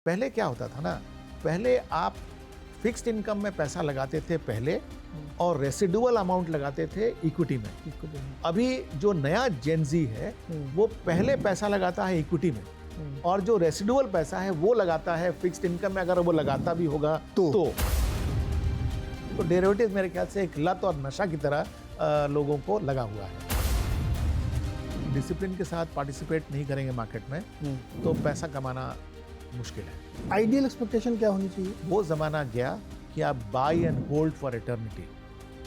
पहले क्या होता था ना, पहले आप फिक्स्ड इनकम में पैसा लगाते थे पहले और रेसिडुअल अमाउंट लगाते थे इक्विटी में। अभी जो नया जेनजी है वो पहले पैसा लगाता है इक्विटी में और जो रेसिडुअल पैसा है वो लगाता है फिक्स्ड इनकम में, अगर वो लगाता भी होगा तो डेरिवेटिव मेरे ख्याल से एक लत और नशा की तरह लोगों को लगा हुआ है। डिसिप्लिन के साथ पार्टिसिपेट नहीं करेंगे मार्केट में तो पैसा कमाना मुश्किल है। आइडियल एक्सपेक्टेशन क्या होनी चाहिए? वो जमाना गया कि आप buy and hold for eternity.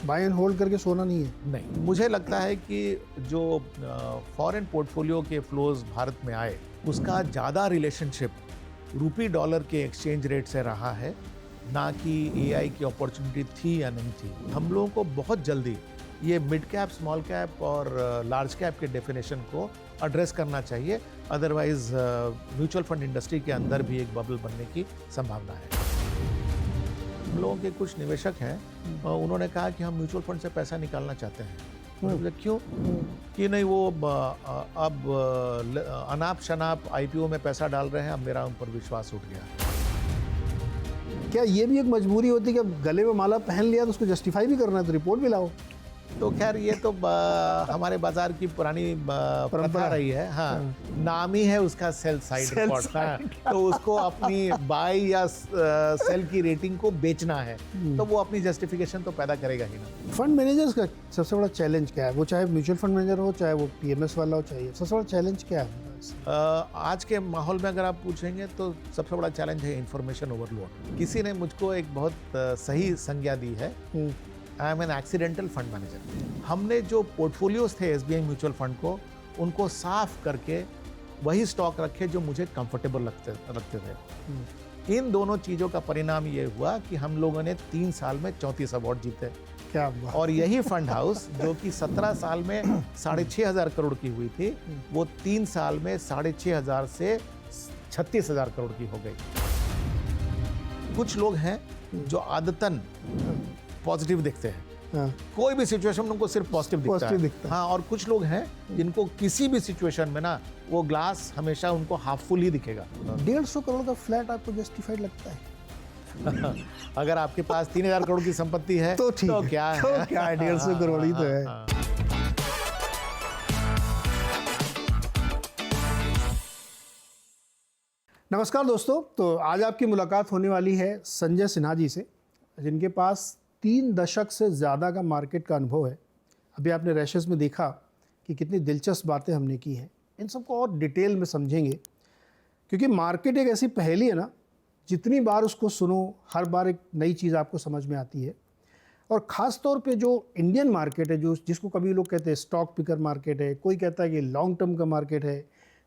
Buy and hold करके सोना नहीं है? नहीं, मुझे लगता है कि जो फॉरेन पोर्टफोलियो के फ्लोज भारत में आए उसका ज़्यादा रिलेशनशिप रूपी डॉलर के एक्सचेंज रेट से रहा है, ना कि एआई की अपॉर्चुनिटी थी या नहीं थी। हम लोगों को बहुत जल्दी ये मिड कैप, स्मॉल कैप और लार्ज कैप के डेफिनेशन को एड्रेस करना चाहिए, अदरवाइज म्यूचुअल फंड इंडस्ट्री के अंदर भी एक बबल बनने की संभावना है। हम लोगों के कुछ निवेशक हैं, उन्होंने कहा कि हम म्यूचुअल फंड से पैसा निकालना चाहते हैं। क्यों? कि नहीं, वो अब अनाप शनाप आईपीओ में पैसा डाल रहे हैं, अब मेरा उन पर विश्वास उठ गया। क्या ये भी एक मजबूरी होती है कि अब गले में माला पहन लिया तो उसको जस्टिफाई भी करना है, तो रिपोर्ट भी लाओ? तो खैर ये तो हमारे बाजार की पुरानी परंपरा रही है। हाँ, नाम ही है उसका सेल साइड रिपोर्ट। हाँ, तो उसको अपनी बाय या सेल की रेटिंग को बेचना है, तो वो अपनी जस्टिफिकेशन तो पैदा करेगा ही ना। फंड मैनेजर्स का सबसे बड़ा चैलेंज क्या है? वो चाहे म्यूचुअल फंड मैनेजर हो, चाहे वो पीएमएस वाला हो, चाहिए सबसे बड़ा चैलेंज क्या है? आज के माहौल में अगर आप पूछेंगे तो सबसे बड़ा चैलेंज है इंफॉर्मेशन ओवरलोड। किसी ने मुझको एक बहुत सही संज्ञा दी है, I am an accidental fund manager. हमने जो पोर्टफोलियोज थे एसबीआई म्यूचुअल फंड को, उनको साफ करके वही स्टॉक रखे जो मुझे कंफर्टेबल रखते थे। इन दोनों चीज़ों का परिणाम ये हुआ कि हम लोगों ने 3 साल में 34 अवार्ड जीते। क्या? और यही फंड हाउस जो कि 17 साल में 6,500 करोड़ की हुई थी, वो 3 साल में 6,500 से 36,000 करोड़ की हो गई। कुछ लोग हैं जो आदतन पॉजिटिव दिखते हैं। हाँ। कोई भी सिचुएशन में उनको सिर्फ पॉजिटिव दिखता है। हाँ, और कुछ लोग हैं जिनको किसी भी सिचुएशन में ना वो ग्लास हमेशा उनको हाफ फुल ही दिखेगा। 150 करोड़ का फ्लैट आपको जस्टिफाइड लगता है? अगर आपके पास 3,000 करोड़ की संपत्ति है तो ठीक तो क्या है? तो क्या है, 150 करोड़ ही तो है। नमस्कार दोस्तों, तो आज आपकी मुलाकात होने वाली है संजय सिन्हा जी से, जिनके पास 3 दशक से ज़्यादा का मार्केट का अनुभव है। अभी आपने रैशेस में देखा कि कितनी दिलचस्प बातें हमने की हैं। इन सबको और डिटेल में समझेंगे, क्योंकि मार्केट एक ऐसी पहेली है ना, जितनी बार उसको सुनो हर बार एक नई चीज़ आपको समझ में आती है। और ख़ास तौर पे जो इंडियन मार्केट है, जो जिसको कभी लोग कहते हैं स्टॉक पिकर मार्केट है, कोई कहता है कि लॉन्ग टर्म का मार्केट है,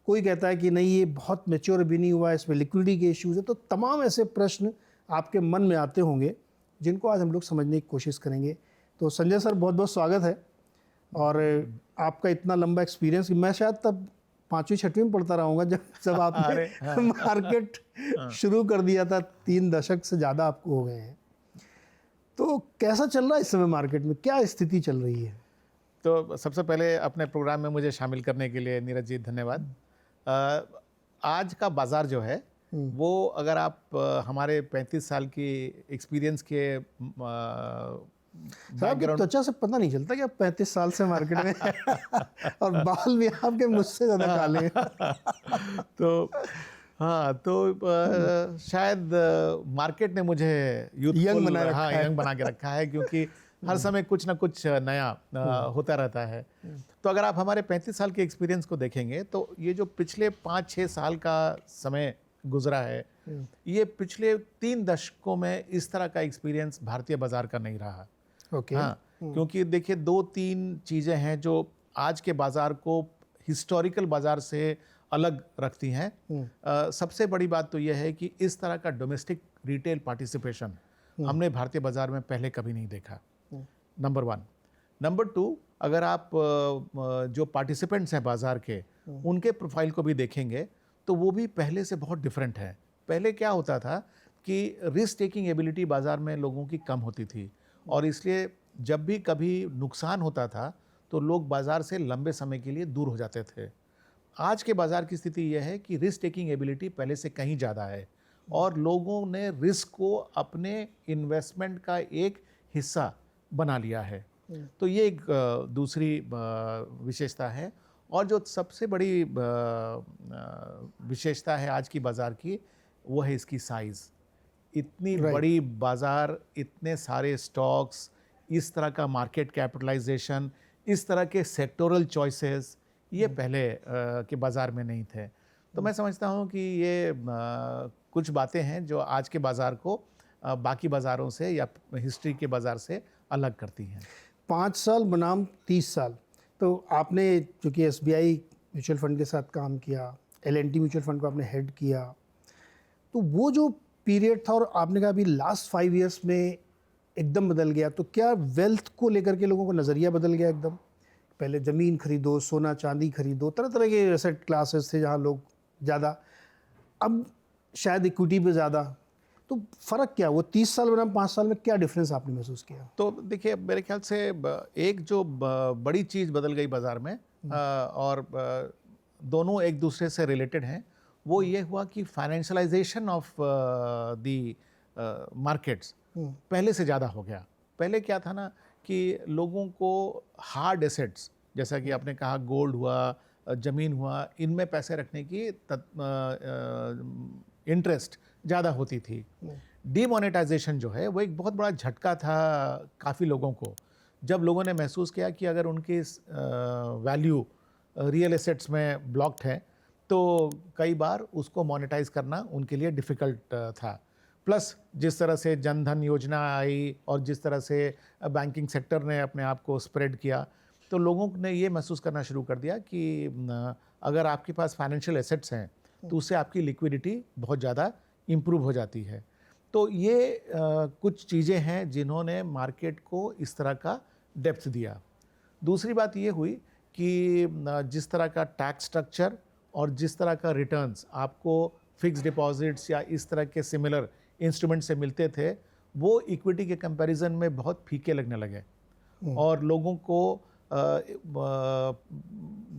कोई कहता है कि नहीं ये बहुत मैच्योर भी नहीं हुआ है, इसमें लिक्विडिटी के इश्यूज़ है। तो तमाम ऐसे प्रश्न आपके मन में आते होंगे, जिनको आज हम लोग समझने की कोशिश करेंगे। तो संजय सर, बहुत बहुत स्वागत है। और आपका इतना लंबा एक्सपीरियंस, मैं शायद तब 5वीं 6वीं में पढ़ता रहूँगा जब आपने मार्केट शुरू कर दिया था। 3 दशक से ज़्यादा आपको हो गए हैं। तो कैसा चल रहा है इस समय मार्केट में, क्या स्थिति चल रही है? तो सबसे पहले अपने प्रोग्राम में मुझे शामिल करने के लिए नीरज जी धन्यवाद। आज का बाज़ार जो है वो, अगर आप हमारे 35 साल की एक्सपीरियंस के बैकग्राउंड, त्वचा से पता नहीं चलता कि आप 35 साल से मार्केट में और बाल भी आपके मुझसे ज़्यादा काले हैं। तो हाँ, तो शायद मार्केट ने मुझे यंग बना के रखा है, क्योंकि हर समय कुछ ना कुछ नया होता रहता है। तो अगर आप हमारे 35 साल के एक्सपीरियंस को देखेंगे तो ये जो पिछले 5-6 साल का समय गुजरा है, ये पिछले 3 दशकों में इस तरह का एक्सपीरियंस भारतीय बाजार का नहीं रहा। हाँ, क्योंकि देखिए 2-3 चीज़ें हैं जो आज के बाजार को हिस्टोरिकल बाजार से अलग रखती हैं। सबसे बड़ी बात तो यह है कि इस तरह का डोमेस्टिक रिटेल पार्टिसिपेशन हमने भारतीय बाजार में पहले कभी नहीं देखा, नंबर 1। नंबर 2, अगर आप जो पार्टिसिपेंट्स हैं बाजार के, उनके प्रोफाइल को भी देखेंगे तो वो भी पहले से बहुत डिफरेंट है। पहले क्या होता था कि रिस्क टेकिंग एबिलिटी बाजार में लोगों की कम होती थी, और इसलिए जब भी कभी नुकसान होता था तो लोग बाजार से लंबे समय के लिए दूर हो जाते थे। आज के बाजार की स्थिति यह है कि रिस्क टेकिंग एबिलिटी पहले से कहीं ज़्यादा है, और लोगों ने रिस्क को अपने इन्वेस्टमेंट का एक हिस्सा बना लिया है। तो ये एक दूसरी विशेषता है। और जो सबसे बड़ी विशेषता है आज की बाज़ार की, वो है इसकी साइज़। इतनी बड़ी बाज़ार, इतने सारे स्टॉक्स, इस तरह का मार्केट कैपिटलाइजेशन, इस तरह के सेक्टोरल चॉइसेस, ये पहले के बाज़ार में नहीं थे। तो मैं समझता हूँ कि ये कुछ बातें हैं जो आज के बाज़ार को बाकी बाज़ारों से या हिस्ट्री के बाज़ार से अलग करती हैं। 5 साल बनाम 30 साल, तो आपने चूँकि SBI म्यूचुअल फंड के साथ काम किया, L&T म्यूचुअल फंड को आपने हेड किया, तो वो जो पीरियड था और आपने कहा अभी लास्ट 5 इयर्स में एकदम बदल गया, तो क्या वेल्थ को लेकर के लोगों का नज़रिया बदल गया एकदम? पहले ज़मीन खरीदो, सोना चांदी खरीदो, तरह तरह के एसेट क्लासेस थे जहाँ लोग ज़्यादा, अब शायद इक्विटी पे ज़्यादा, तो फ़र्क क्या, वो 30 साल बनाम 5 साल में क्या डिफरेंस आपने महसूस किया? तो देखिए, मेरे ख्याल से एक जो बड़ी चीज़ बदल गई बाज़ार में, और दोनों एक दूसरे से रिलेटेड हैं, वो ये हुआ कि फाइनेंशियलाइजेशन ऑफ द मार्केट्स पहले से ज़्यादा हो गया। पहले क्या था ना कि लोगों को हार्ड एसेट्स, जैसा कि आपने कहा गोल्ड हुआ, ज़मीन हुआ, इनमें पैसे रखने की इंटरेस्ट ज़्यादा होती थी। डीमोनेटाइजेशन जो है वो एक बहुत बड़ा झटका था काफ़ी लोगों को, जब लोगों ने महसूस किया कि अगर उनकी वैल्यू रियल एसेट्स में ब्लॉक्ड है तो कई बार उसको मोनेटाइज करना उनके लिए डिफ़िकल्ट था। प्लस जिस तरह से जन धन योजना आई और जिस तरह से बैंकिंग सेक्टर ने अपने आप को स्प्रेड किया, तो लोगों ने ये महसूस करना शुरू कर दिया कि अगर आपके पास फाइनेंशियल एसेट्स हैं तो उससे आपकी लिक्विडिटी बहुत ज़्यादा इम्प्रूव हो जाती है। तो ये कुछ चीज़ें हैं जिन्होंने मार्केट को इस तरह का डेप्थ दिया। दूसरी बात ये हुई कि जिस तरह का टैक्स स्ट्रक्चर और जिस तरह का रिटर्न्स आपको फिक्स डिपॉजिट्स या इस तरह के सिमिलर इंस्ट्रूमेंट से मिलते थे, वो इक्विटी के कंपैरिजन में बहुत फीके लगने लगे और लोगों को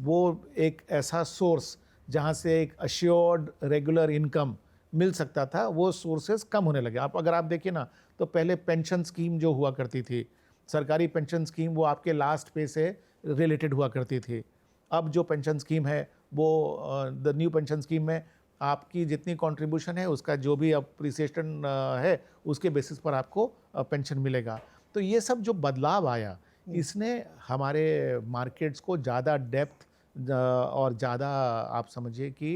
वो एक ऐसा सोर्स जहाँ से एक अश्योर्ड रेगुलर इनकम मिल सकता था, वो सोर्सेज कम होने लगे। अगर आप देखिए ना, तो पहले पेंशन स्कीम जो हुआ करती थी, सरकारी पेंशन स्कीम, वो आपके लास्ट पे से रिलेटेड हुआ करती थी। अब जो पेंशन स्कीम है वो द न्यू पेंशन स्कीम में आपकी जितनी कंट्रीब्यूशन है उसका जो भी अप्रिसिएशन है उसके बेसिस पर आपको पेंशन मिलेगा। तो ये सब जो बदलाव आया, इसने हमारे मार्केट्स को ज़्यादा डेप्थ और ज़्यादा, आप समझिए कि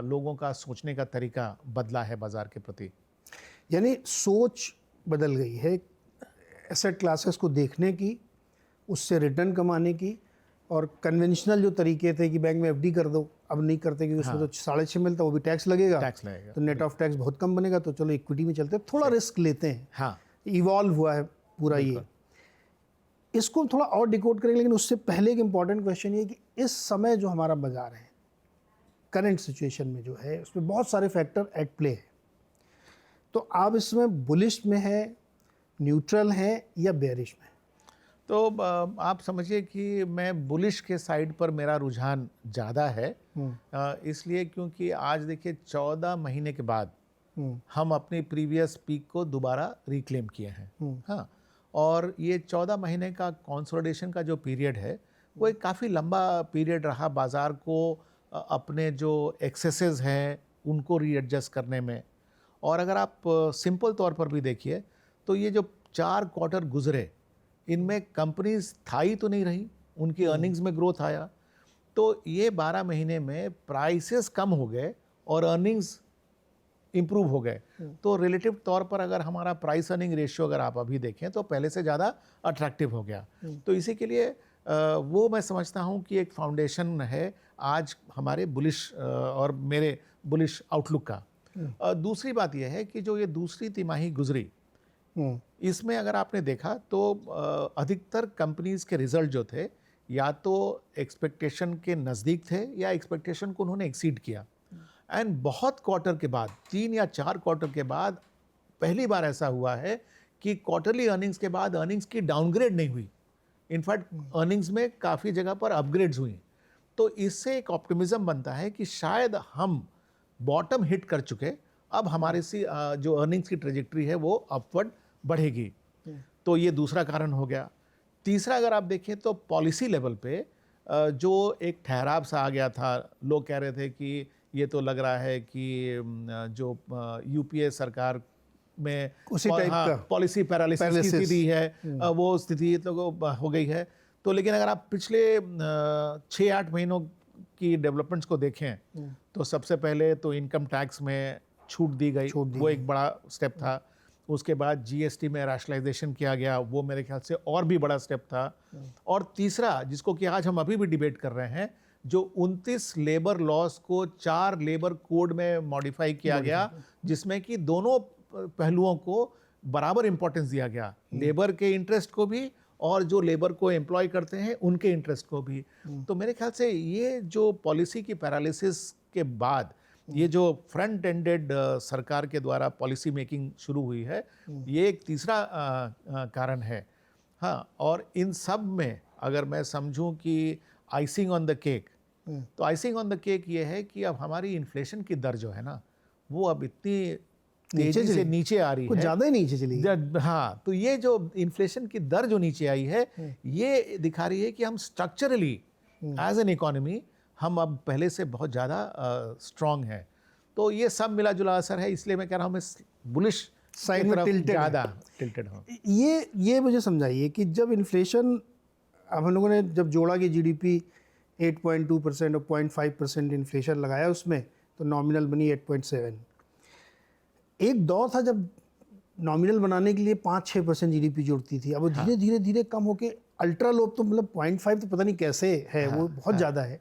लोगों का सोचने का तरीका बदला है बाज़ार के प्रति। यानी सोच बदल गई है एसेट क्लासेस को देखने की, उससे रिटर्न कमाने की, और कन्वेंशनल जो तरीके थे कि बैंक में FD कर दो, अब नहीं करते क्योंकि उसमें तो 6.5 मिलता, वो भी टैक्स लगेगा, तो नेट ऑफ टैक्स बहुत कम बनेगा, तो चलो इक्विटी में चलते हैं, थोड़ा रिस्क लेते हैं। हाँ, इवॉल्व हुआ है पूरा ये। इसको थोड़ा और डिकोड करेंगे, लेकिन उससे पहले एक इम्पॉर्टेंट क्वेश्चन ये कि इस समय जो हमारा बाजार है, करंट सिचुएशन में जो है, उसमें बहुत सारे फैक्टर एट प्ले है, तो आप इसमें बुलिश में है, न्यूट्रल है या बेयरिश में? तो आप समझिए कि मैं बुलिश के साइड पर मेरा रुझान ज़्यादा है, इसलिए क्योंकि आज देखिए 14 महीने के बाद हम अपनी प्रीवियस पीक को दोबारा रिक्लेम किए हैं। हाँ, और ये 14 महीने का कंसोलिडेशन का जो पीरियड है वो एक काफ़ी लंबा पीरियड रहा बाज़ार को अपने जो एक्सेसेस हैं उनको रीएडजस्ट करने में। और अगर आप सिंपल तौर पर भी देखिए तो ये जो 4 क्वार्टर गुजरे, इनमें कंपनीज स्थायी तो नहीं रही, उनकी अर्निंग्स में ग्रोथ आया, तो ये 12 महीने में प्राइसेस कम हो गए और अर्निंग्स इम्प्रूव हो गए। तो रिलेटिव तौर पर अगर हमारा प्राइस अर्निंग रेशियो अगर आप अभी देखें तो पहले से ज़्यादा अट्रैक्टिव हो गया। तो इसी के लिए वो मैं समझता हूँ कि एक फाउंडेशन है आज हमारे बुलिश और मेरे बुलिश आउटलुक का। दूसरी बात यह है कि जो ये दूसरी तिमाही गुजरी, इसमें अगर आपने देखा तो अधिकतर कंपनीज के रिजल्ट जो थे या तो एक्सपेक्टेशन के नज़दीक थे या एक्सपेक्टेशन को उन्होंने एक्सीड किया। एंड बहुत क्वार्टर के बाद, 3 या 4 क्वार्टर के बाद पहली बार ऐसा हुआ है कि क्वार्टरली अर्निंग्स के बाद अर्निंग्स की डाउनग्रेड नहीं हुई, इनफैक्ट अर्निंग्स में काफ़ी जगह पर अपग्रेड्स हुई। तो इससे एक ऑप्टिमिज्म बनता है कि शायद हम बॉटम हिट कर चुके, अब हमारे जो अर्निंग्स की ट्रेजेक्टरी है वो अपवर्ड बढ़ेगी। तो ये दूसरा कारण हो गया। तीसरा अगर आप देखें तो पॉलिसी लेवल पे जो एक ठहराव सा आ गया था, लोग कह रहे थे कि ये तो लग रहा है कि जो यूपीए सरकार में उसी टाइप का पॉलिसी पैरालिसिस की स्थिति है, वो स्थिति तो हो गई है। तो लेकिन अगर आप पिछले 6-8 महीनों की डेवलपमेंट्स को देखें तो सबसे पहले तो इनकम टैक्स में छूट दी गई, वो एक बड़ा स्टेप था। उसके बाद जीएसटी में रैशनलाइजेशन किया गया, वो मेरे ख्याल से और भी बड़ा स्टेप था। और तीसरा, जिसको कि आज हम अभी भी डिबेट कर रहे हैं, जो 29 लेबर लॉज को 4 लेबर कोड में मॉडिफाई किया गया, जिसमें कि दोनों पहलुओं को बराबर इंपॉर्टेंस दिया गया, लेबर के इंटरेस्ट को भी और जो लेबर को एम्प्लॉय करते हैं उनके इंटरेस्ट को भी। तो मेरे ख्याल से ये जो पॉलिसी की पैरालिसिस के बाद ये जो फ्रंट एंडेड सरकार के द्वारा पॉलिसी मेकिंग शुरू हुई है, ये एक तीसरा कारण है। हाँ, और इन सब में अगर मैं समझूं कि आइसिंग ऑन द केक, तो आइसिंग ऑन द केक ये है कि अब हमारी इन्फ्लेशन की दर जो है ना, वो अब इतनी तेजी से नीचे आ रही है, ज़्यादा ही नीचे चली गई। हाँ, तो ये जो इन्फ्लेशन की दर जो नीचे आई है, ये दिखा रही है कि हम स्ट्रक्चरली एज एन इकोनॉमी हम अब पहले से बहुत ज़्यादा स्ट्रांग हैं। तो ये सब मिला जुला असर है, इसलिए मैं कह रहा हूँ मैं बुलिश साइड में ज़्यादा टिल्टेड हूँ। ये मुझे समझाइए कि जब इन्फ्लेशन, अब हम लोगों ने जब जोड़ा कि जीडीपी 8.2% और 0.5% इन्फ्लेशन लगाया उसमें, तो नॉमिनल बनी 8.7। एक दौर था जब नॉमिनल बनाने के लिए 5-6% जीडीपी जुड़ती थी, अब वो धीरे धीरे धीरे कम होके अल्ट्रा लो, तो मतलब 0.5 तो पता नहीं कैसे है, वो बहुत ज़्यादा है।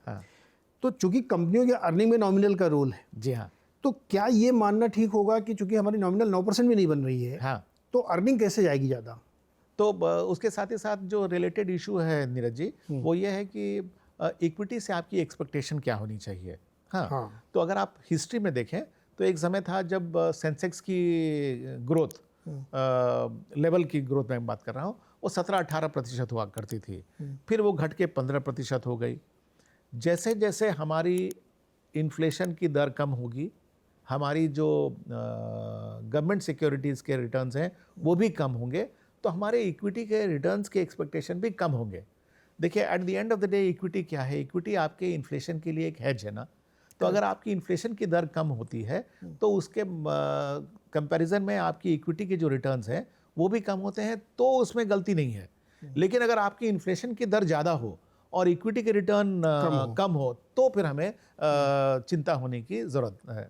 तो चूंकि कंपनियों के अर्निंग में नॉमिनल का रोल है, जी हाँ, तो क्या ये मानना ठीक होगा कि चूंकि हमारी नॉमिनल 9% भी नहीं बन रही है, हाँ, तो अर्निंग कैसे जाएगी ज़्यादा? तो उसके साथ ही साथ जो रिलेटेड इशू है नीरज जी, वो ये है कि इक्विटी से आपकी एक्सपेक्टेशन क्या होनी चाहिए। हाँ, तो अगर आप हिस्ट्री में देखें तो एक समय था जब सेंसेक्स की ग्रोथ, लेवल की ग्रोथ में बात कर रहा हूँ, वो 17-18% हुआ करती थी, फिर वो घट के 15% हो गई। जैसे जैसे हमारी इन्फ्लेशन की दर कम होगी, हमारी जो गवर्नमेंट सिक्योरिटीज़ के रिटर्न्स हैं वो भी कम होंगे, तो हमारे इक्विटी के रिटर्न्स के एक्सपेक्टेशन भी कम होंगे। देखिए, at the end of the day equity क्या है? इक्विटी आपके इन्फ्लेशन के लिए एक हेज है ना। तो अगर आपकी इन्फ्लेशन की दर कम होती है तो उसके कंपैरिजन में आपकी इक्विटी के जो रिटर्न्स हैं वो भी कम होते हैं, तो उसमें गलती नहीं है। लेकिन अगर आपकी इन्फ्लेशन की दर ज़्यादा हो और इक्विटी के रिटर्न कम हो तो फिर हमें चिंता होने की ज़रूरत है।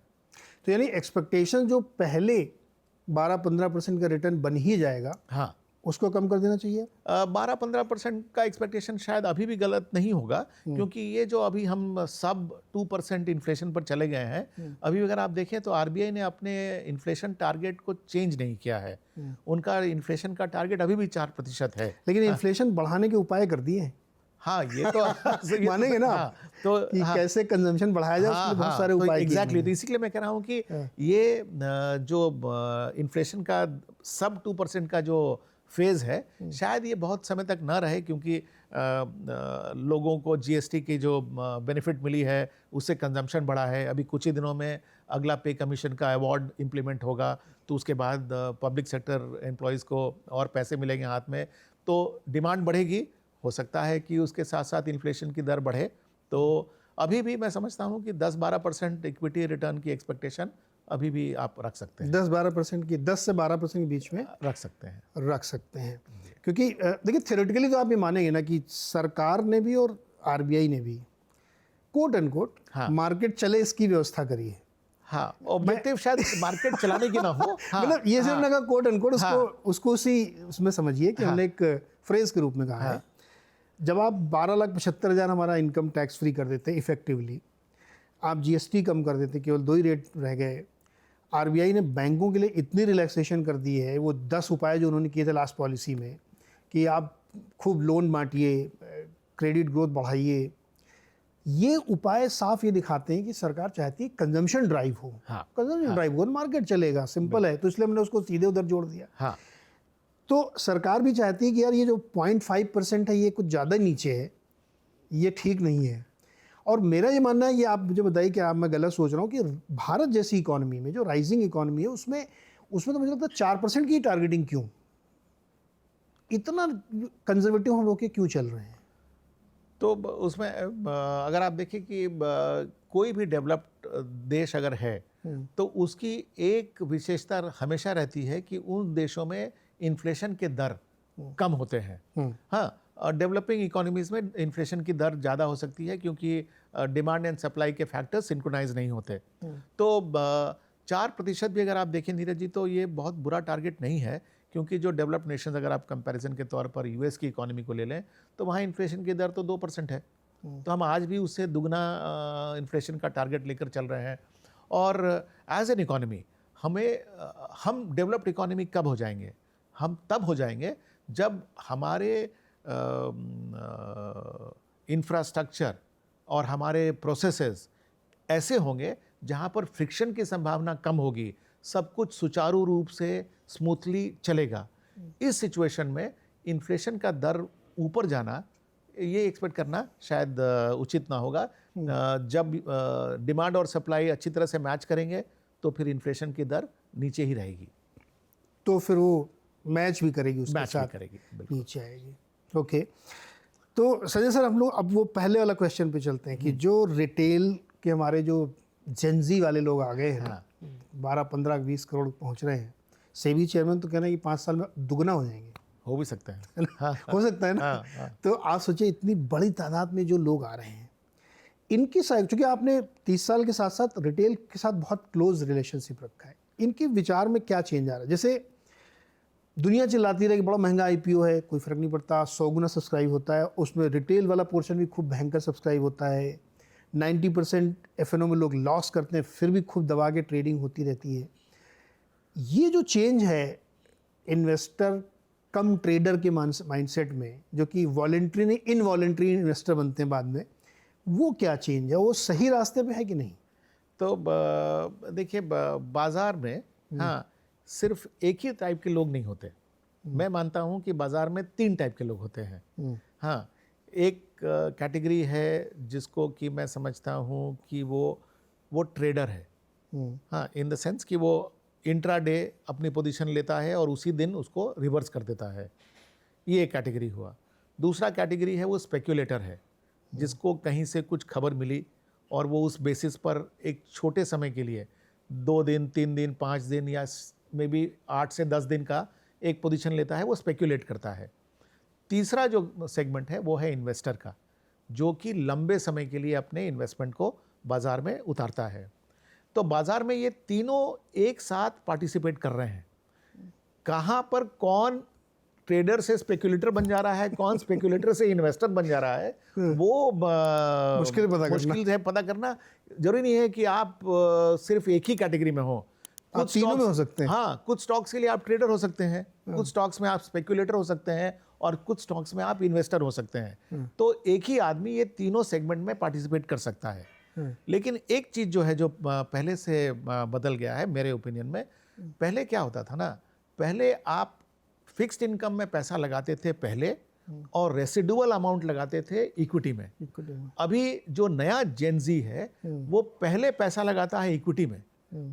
तो यानी एक्सपेक्टेशन जो पहले 12-15% का रिटर्न बन ही जाएगा, हाँ, उसको कम कर देना चाहिए। 12-15% का एक्सपेक्टेशन शायद अभी भी गलत नहीं होगा, क्योंकि ये जो अभी हम सब 2% इन्फ्लेशन पर चले गए हैं, अभी अगर आप देखें तो आरबीआई ने अपने इन्फ्लेशन टारगेट को चेंज नहीं किया है। उनका इन्फ्लेशन का टारगेट अभी भी 4% है। लेकिन इन्फ्लेशन बढ़ाने के उपाय कर दिए हैं। हाँ, ये तो मानेंगे ना। हाँ, तो कि कैसे कंजम्पशन बढ़ाया जाए, उसके लिए बहुत सारे उपाय किए एग्जैक्टली। तो इसीलिए मैं कह रहा हूँ कि ये जो इन्फ्लेशन का सब 2% का जो फेज़ है, शायद ये बहुत समय तक ना रहे, क्योंकि लोगों को जीएसटी की जो बेनिफिट मिली है उससे कंजम्पशन बढ़ा है। अभी कुछ ही दिनों में अगला पे कमीशन का अवार्ड इम्प्लीमेंट होगा, तो उसके बाद पब्लिक सेक्टर एम्प्लॉयज़ को और पैसे मिलेंगे हाथ में, तो डिमांड बढ़ेगी। हो सकता है कि उसके साथ साथ इन्फ्लेशन की दर बढ़े। तो अभी भी मैं समझता हूँ कि 10-12% इक्विटी रिटर्न की एक्सपेक्टेशन अभी भी आप रख सकते हैं। 10-12% की, 10 से 12% के बीच में रख सकते हैं। क्योंकि देखिए, थ्योरेटिकली तो आप ये मानेंगे ना कि सरकार ने भी और आरबीआई ने भी कोट एंड कोट मार्केट चले इसकी व्यवस्था करी है। हाँ, ऑब्जेक्टिव शायद मार्केट चलाने की ना हो। हाँ, मतलब ये सिर्फ लगा कोट एंड कोट, उसको उसी उसमें समझिए कि हमने एक फ्रेज के रूप में कहा है। जब आप 12,75,000 हमारा इनकम टैक्स फ्री कर देते इफेक्टिवली, आप जीएसटी कम कर देते, केवल 2 ही रेट रह गए, आरबीआई ने बैंकों के लिए इतनी रिलैक्सेशन कर दी है, वो 10 उपाय जो उन्होंने किए थे लास्ट पॉलिसी में कि आप खूब लोन बांटिए, क्रेडिट ग्रोथ बढ़ाइए, ये उपाय साफ ये दिखाते हैं कि सरकार चाहती है कंजम्पशन ड्राइव हो। कंजम्पशन ड्राइव हो, मार्केट चलेगा, सिंपल है। तो इसलिए मैंने उसको सीधे उधर जोड़ दिया। तो सरकार भी चाहती है कि यार ये जो 0.5% है ये कुछ ज़्यादा नीचे है, ये ठीक नहीं है। और मेरा ये मानना है, ये आप मुझे बताइए कि आप, मैं गलत सोच रहा हूँ कि भारत जैसी इकोनॉमी में, जो राइजिंग इकोनॉमी है, उसमें तो मुझे लगता है 4% की टारगेटिंग क्यों, इतना कंजर्वेटिव हम लोग के क्यों चल रहे हैं? तो उसमें अगर आप देखें कि कोई भी डेवलप्ड देश अगर है तो उसकी एक विशेषता हमेशा रहती है कि उन देशों में इन्फ्लेशन के दर कम होते हैं। हाँ, डेवलपिंग इकोनॉमीज में इन्फ्लेशन की दर ज़्यादा हो सकती है क्योंकि डिमांड एंड सप्लाई के फैक्टर्स सिंक्रोनाइज नहीं होते। तो 4% भी अगर आप देखें नीरज जी, तो ये बहुत बुरा टारगेट नहीं है, क्योंकि जो डेवलप्ड नेशंस, अगर आप कंपैरिजन के तौर पर यूएस की इकोनॉमी को ले लें तो वहाँ इन्फ्लेशन की दर तो 2% है। तो हम आज भी उससे दुगना इन्फ्लेशन का टारगेट लेकर चल रहे हैं। और एज एन इकोनॉमी हम डेवलप्ड इकोनॉमी कब हो जाएंगे? हम तब हो जाएंगे जब हमारे इंफ्रास्ट्रक्चर और हमारे प्रोसेसेस ऐसे होंगे जहाँ पर फ्रिक्शन की संभावना कम होगी, सब कुछ सुचारू रूप से स्मूथली चलेगा। इस सिचुएशन में इन्फ्लेशन का दर ऊपर जाना, ये एक्सपेक्ट करना शायद उचित ना होगा। जब डिमांड और सप्लाई अच्छी तरह से मैच करेंगे तो फिर इन्फ्लेशन की दर नीचे ही रहेगी, तो फिर वो मैच भी करेगी, उसके मैच साथ भी करेगी, नीचे आएगी। ओके, तो संजय सर, हम लोग अब वो पहले वाला क्वेश्चन पे चलते हैं कि जो रिटेल के हमारे जो जेंजी वाले लोग आ गए हैं, 12, 15, 20 करोड़ पहुंच रहे हैं, सेबी चेयरमैन तो कह रहे हैं कि 5 साल में दुगना हो जाएंगे। हो भी सकता है, है ना? हो सकता है ना? तो आप सोचिए, इतनी बड़ी तादाद में जो लोग आ रहे हैं, इनकी साइड, चूंकि आपने 30 साल के साथ साथ रिटेल के साथ बहुत क्लोज रिलेशनशिप रखा है, इनके विचार में क्या चेंज आ रहा है? जैसे दुनिया चिल्लाती रहे कि बड़ा महंगा आईपीओ है, कोई फर्क नहीं पड़ता, 100 गुना सब्सक्राइब होता है, उसमें रिटेल वाला पोर्शन भी खूब भयंकर सब्सक्राइब होता है, 90% एफएनओ में लोग लॉस करते हैं, फिर भी खूब दबा के ट्रेडिंग होती रहती है। ये जो चेंज है इन्वेस्टर कम ट्रेडर के माइंडसेट में, जो कि वॉलेंट्री नहीं इनवॉलेंट्री इन्वेस्टर बनते हैं बाद में, वो क्या चेंज है? वो सही रास्ते पे है कि नहीं? तो देखिए, बाजार में हाँ, सिर्फ एक ही टाइप के लोग नहीं होते। मैं मानता हूँ कि बाजार में 3 टाइप के लोग होते हैं। हाँ, एक कैटेगरी है जिसको कि मैं समझता हूँ कि वो ट्रेडर है। हाँ, इन द सेंस कि वो इंट्राडे अपनी पोजीशन लेता है और उसी दिन उसको रिवर्स कर देता है, ये एक कैटेगरी हुआ। दूसरा कैटेगरी है वो स्पेक्युलेटर है, जिसको कहीं से कुछ खबर मिली और वो उस बेसिस पर एक छोटे समय के लिए 2 दिन, 3 दिन, 5 दिन या मे बी 8 से 10 दिन का एक पोजीशन लेता है, वो स्पेक्युलेट करता है। तीसरा जो सेगमेंट है वो है इन्वेस्टर का, जो कि लंबे समय के लिए अपने इन्वेस्टमेंट को बाजार में उतारता है। तो बाजार में ये तीनों एक साथ पार्टिसिपेट कर रहे हैं। कहाँ पर कौन ट्रेडर से स्पेक्युलेटर बन जा रहा है, कौन स्पेक्युलेटर से इन्वेस्टर बन जा रहा है, वो मुश्किल है पता करना। जरूरी नहीं है कि आप सिर्फ एक ही कैटेगरी में हो, कुछ तीनों में हो सकते हैं। हाँ, कुछ स्टॉक्स के लिए आप ट्रेडर हो सकते हैं, कुछ स्टॉक्स में आप स्पेक्युलेटर हो सकते हैं और कुछ स्टॉक्स में आप इन्वेस्टर हो सकते हैं। तो एक ही आदमी ये तीनों सेगमेंट में पार्टिसिपेट कर सकता है। लेकिन एक चीज जो है, जो पहले से बदल गया है मेरे ओपिनियन में। पहले क्या होता था ना, पहले आप फिक्स्ड इनकम में पैसा लगाते थे पहले, और रेसिडुअल अमाउंट लगाते थे इक्विटी में। अभी जो नया जेनजी है वो पहले पैसा लगाता है इक्विटी में,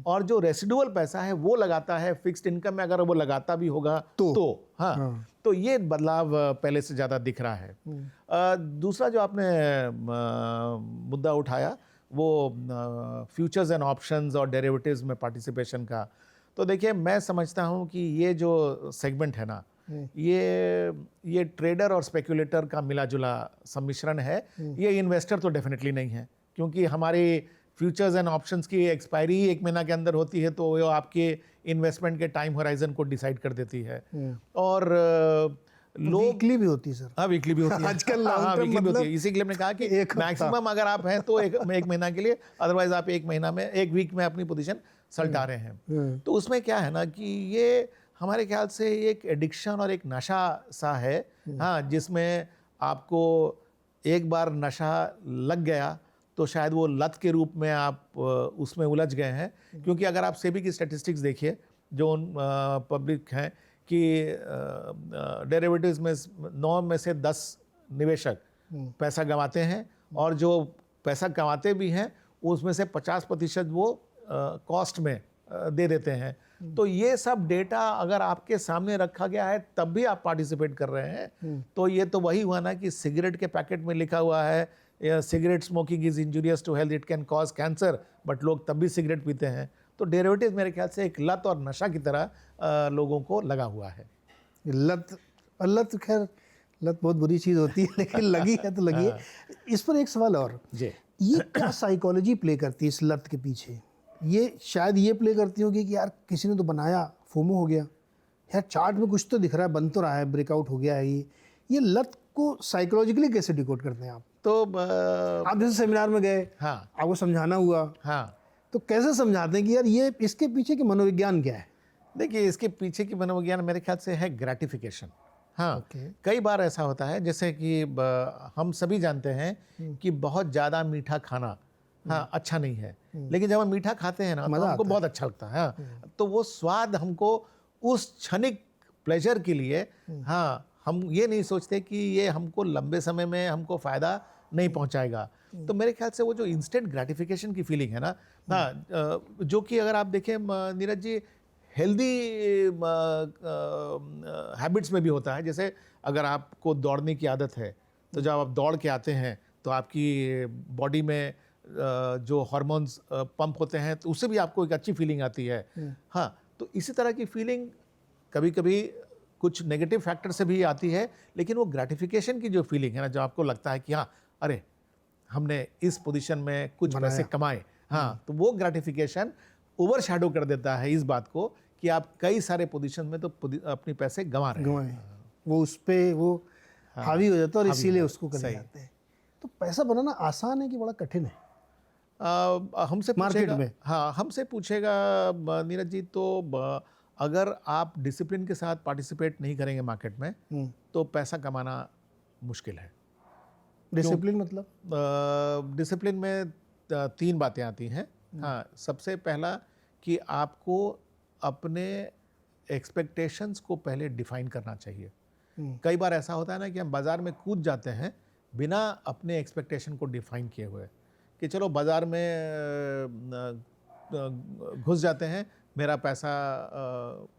और जो रेसिडुअल पैसा है वो लगाता है फिक्स्ड इनकम में, अगर वो लगाता भी होगा तो हाँ। तो ये बदलाव पहले से ज़्यादा दिख रहा है। दूसरा जो आपने मुद्दा उठाया, वो फ्यूचर्स एंड ऑप्शंस और डेरिवेटिव्स में पार्टिसिपेशन का, तो देखिए, मैं समझता हूँ कि ये जो सेगमेंट है ना, ये ट्रेडर और स्पेक्युलेटर का मिला जुला सम्मिश्रण है। ये इन्वेस्टर तो डेफिनेटली नहीं है, क्योंकि हमारी फ्यूचर्स एंड ऑप्शंस की एक्सपायरी ही 1 महीना के अंदर होती है, तो वो आपके इन्वेस्टमेंट के टाइम होराइजन को डिसाइड कर देती है। और वीकली भी होती है सर। हाँ, वीकली भी होती है आजकल। हाँ, वीकली भी होती है। इसी के लिए मैंने कहा कि मैक्सिमम अगर आप हैं तो एक महीना के लिए, अदरवाइज आप 1 महीना में, 1 वीक में अपनी पोजीशन सल्टा रहे हैं। तो उसमें क्या है ना कि ये हमारे ख्याल से एक एडिक्शन और एक नशा सा है। हाँ, जिसमें आपको एक बार नशा लग गया तो शायद वो लत के रूप में आप उसमें उलझ गए हैं। क्योंकि अगर आप सेबी की स्टैटिस्टिक्स देखिए, जो पब्लिक हैं, कि डेरिवेटिव्स में 9 में से 10 निवेशक पैसा गंवाते हैं, और जो पैसा कमाते भी हैं, उसमें से 50% वो कॉस्ट में दे देते हैं। तो ये सब डेटा अगर आपके सामने रखा गया है तब भी आप पार्टिसिपेट कर रहे हैं, तो ये तो वही हुआ ना कि सिगरेट के पैकेट में लिखा हुआ है cigarette smoking is injurious to health, it can cause cancer, but लोग तब भी सिगरेट पीते हैं। तो डेरिवेटिव मेरे ख्याल से एक लत और नशा की तरह लोगों को लगा हुआ है। लत खैर लत बहुत बुरी चीज़ होती है, लेकिन लगी है तो लगी है। इस पर एक सवाल और, जी, ये क्या साइकोलॉजी प्ले करती है इस लत के पीछे? ये शायद ये प्ले करती होगी कि यार किसी ने तो बनाया, फोमो हो गया, यार चार्ट में कुछ तो दिख रहा है, बन तो रहा है, ब्रेकआउट हो गया है। ये लत को साइकोलॉजिकली कैसे डिकोड करते हैं आप? तो आप जैसे सेमिनार में गए, हाँ आपको समझाना हुआ, हाँ, तो कैसे समझाते हैं कि यार ये इसके पीछे के मनोविज्ञान क्या है? देखिए इसके पीछे की मनोविज्ञान मेरे ख्याल से है ग्रेटिफिकेशन। हाँ, कई बार ऐसा होता है जैसे कि हम सभी जानते हैं कि बहुत ज़्यादा मीठा खाना हाँ अच्छा नहीं है, लेकिन जब हम मीठा खाते हैं ना तो हमको बहुत अच्छा लगता है। हाँ, तो वो स्वाद हमको उस क्षणिक प्लेजर के लिए, हाँ, हम ये नहीं सोचते कि ये हमको लंबे समय में हमको फ़ायदा नहीं पहुंचाएगा। तो मेरे ख्याल से वो जो इंस्टेंट ग्रेटिफिकेशन की फीलिंग है ना, हाँ, जो कि अगर आप देखें नीरज जी, हेल्दी हैबिट्स में भी होता है। जैसे अगर आपको दौड़ने की आदत है तो जब आप दौड़ के आते हैं तो आपकी बॉडी में जो हार्मोन्स पंप होते हैं तो उससे भी आपको एक अच्छी फीलिंग आती है। हाँ, तो इसी तरह की फीलिंग कभी कभी कुछ नेगेटिव फैक्टर से भी आती है, लेकिन वो ग्रेटिफिकेशन की जो फीलिंग है ना, जो आपको लगता है कि हाँ अरे हमने इस पोजीशन में कुछ पैसे कमाए, हाँ, तो वो ग्रेटिफिकेशन ओवर शैडो कर देता है इस बात को कि आप कई सारे पोजीशन में तो अपने पैसे गंवा रहे हैं। वो उस पर वो हावी हो जाता है और इसीलिए उसको कर जाते हैं। तो पैसा बनाना आसान है कि बड़ा कठिन है? हमसे मार्केट में, हाँ, हमसे पूछेगा नीरज जी, तो अगर आप डिसिप्लिन के साथ पार्टिसिपेट नहीं करेंगे मार्केट में तो पैसा कमाना मुश्किल है। डिसिप्लिन मतलब? डिसिप्लिन में 3 बातें आती हैं। हाँ, सबसे पहला कि आपको अपने एक्सपेक्टेशंस को पहले डिफाइन करना चाहिए। कई बार ऐसा होता है ना कि हम बाज़ार में कूद जाते हैं बिना अपने एक्सपेक्टेशन को डिफाइन किए हुए, कि चलो बाज़ार में घुस जाते हैं, मेरा पैसा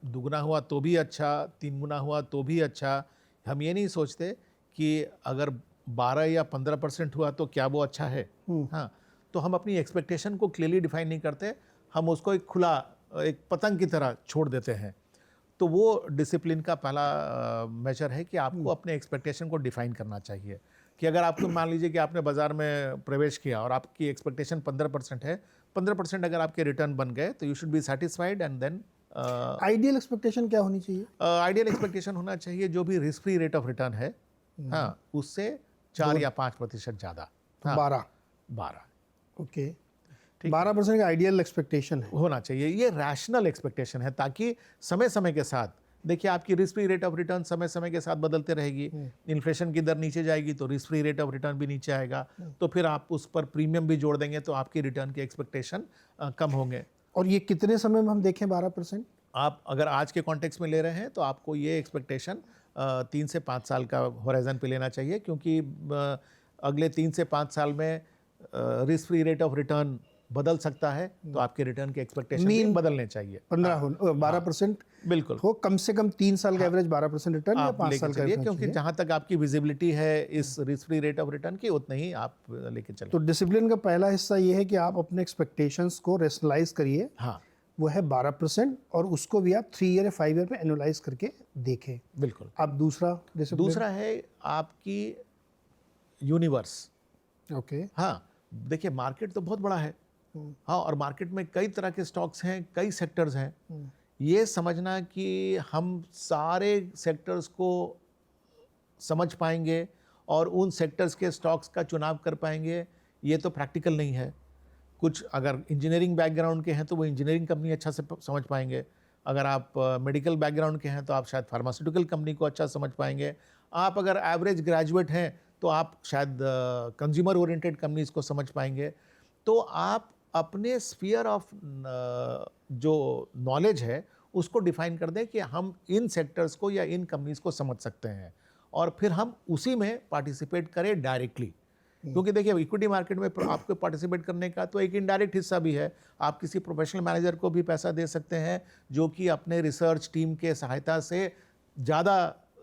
दुगना हुआ तो भी अच्छा, 3 गुना हुआ तो भी अच्छा। हम ये नहीं सोचते कि अगर 12 या 15% हुआ तो क्या वो अच्छा है। हाँ, तो हम अपनी एक्सपेक्टेशन को क्लियरली डिफाइन नहीं करते, हम उसको एक खुला एक पतंग की तरह छोड़ देते हैं। तो वो डिसिप्लिन का पहला मेजर है कि आपको अपने एक्सपेक्टेशन को डिफाइन करना चाहिए। कि अगर आपको मान लीजिए कि आपने बाज़ार में प्रवेश किया और आपकी एक्सपेक्टेशन 15% है, 15% अगर आपके रिटर्न बन गए तो you should be satisfied and then. Ideal expectation क्या होनी चाहिए? आइडियल एक्सपेक्टेशन होना चाहिए जो भी risk free rate of return है, हाँ, उससे 4 या 5% ज़्यादा। हाँ, 12 ओके, 12% का आइडियल एक्सपेक्टेशन है, होना चाहिए। ये रैशनल एक्सपेक्टेशन है, ताकि समय समय के साथ, देखिए आपकी risk free rate of return समय समय के साथ बदलते रहेगी। इन्फ्लेशन की दर नीचे जाएगी तो risk free rate of return भी नीचे आएगा, तो फिर आप उस पर प्रीमियम भी जोड़ देंगे तो आपकी रिटर्न के एक्सपेक्टेशन कम होंगे। और ये कितने समय में हम देखें 12%? आप अगर आज के कॉन्टेक्स्ट में ले रहे हैं तो आपको ये एक्सपेक्टेशन 3 से 5 साल का होराइजन पे लेना चाहिए, क्योंकि अगले 3 से 5 साल में risk free rate of return बदल सकता है, तो आपके रिटर्न के एक्सपेक्टेशन भी बदलने चाहिए। 12% बिल्कुल हो, कम से कम 3 साल का एवरेज 12% रिटर्न या 5 साल का, क्योंकि जहां तक आपकी विजिबिलिटी है इस risk free rate of return की, उतना ही आप लेके चलें। तो डिसिप्लिन का पहला हिस्सा ये है कि आप अपने एक्सपेक्टेशंस को रेशनलाइज करिए। हाँ, वो है 12%, और उसको भी आप 3 ईयर या 5 ईयर पे एनुलाइज करके देखें। बिल्कुल। अब दूसरा है आपकी यूनिवर्स। ओके, हाँ, देखिए मार्केट तो बहुत बड़ा है, हाँ, और मार्केट में कई तरह के स्टॉक्स हैं, कई सेक्टर्स हैं। ये समझना कि हम सारे सेक्टर्स को समझ पाएंगे और उन सेक्टर्स के स्टॉक्स का चुनाव कर पाएंगे, ये तो प्रैक्टिकल नहीं है। कुछ अगर इंजीनियरिंग बैकग्राउंड के हैं तो वो इंजीनियरिंग कंपनी अच्छा से समझ पाएंगे, अगर आप मेडिकल बैकग्राउंड के हैं तो आप शायद फार्मास्यूटिकल कंपनी को अच्छा समझ पाएंगे, आप अगर एवरेज ग्रेजुएट हैं तो आप शायद कंज्यूमर ओरिएंटेड कंपनीज को समझ पाएंगे। तो आप अपने स्फीयर ऑफ जो नॉलेज है उसको डिफाइन कर दें कि हम इन सेक्टर्स को या इन कंपनीज को समझ सकते हैं, और फिर हम उसी में पार्टिसिपेट करें डायरेक्टली। क्योंकि देखिए इक्विटी मार्केट में आपको पार्टिसिपेट करने का तो एक इनडायरेक्ट हिस्सा भी है। आप किसी प्रोफेशनल मैनेजर को भी पैसा दे सकते हैं जो कि अपने रिसर्च टीम के सहायता से ज़्यादा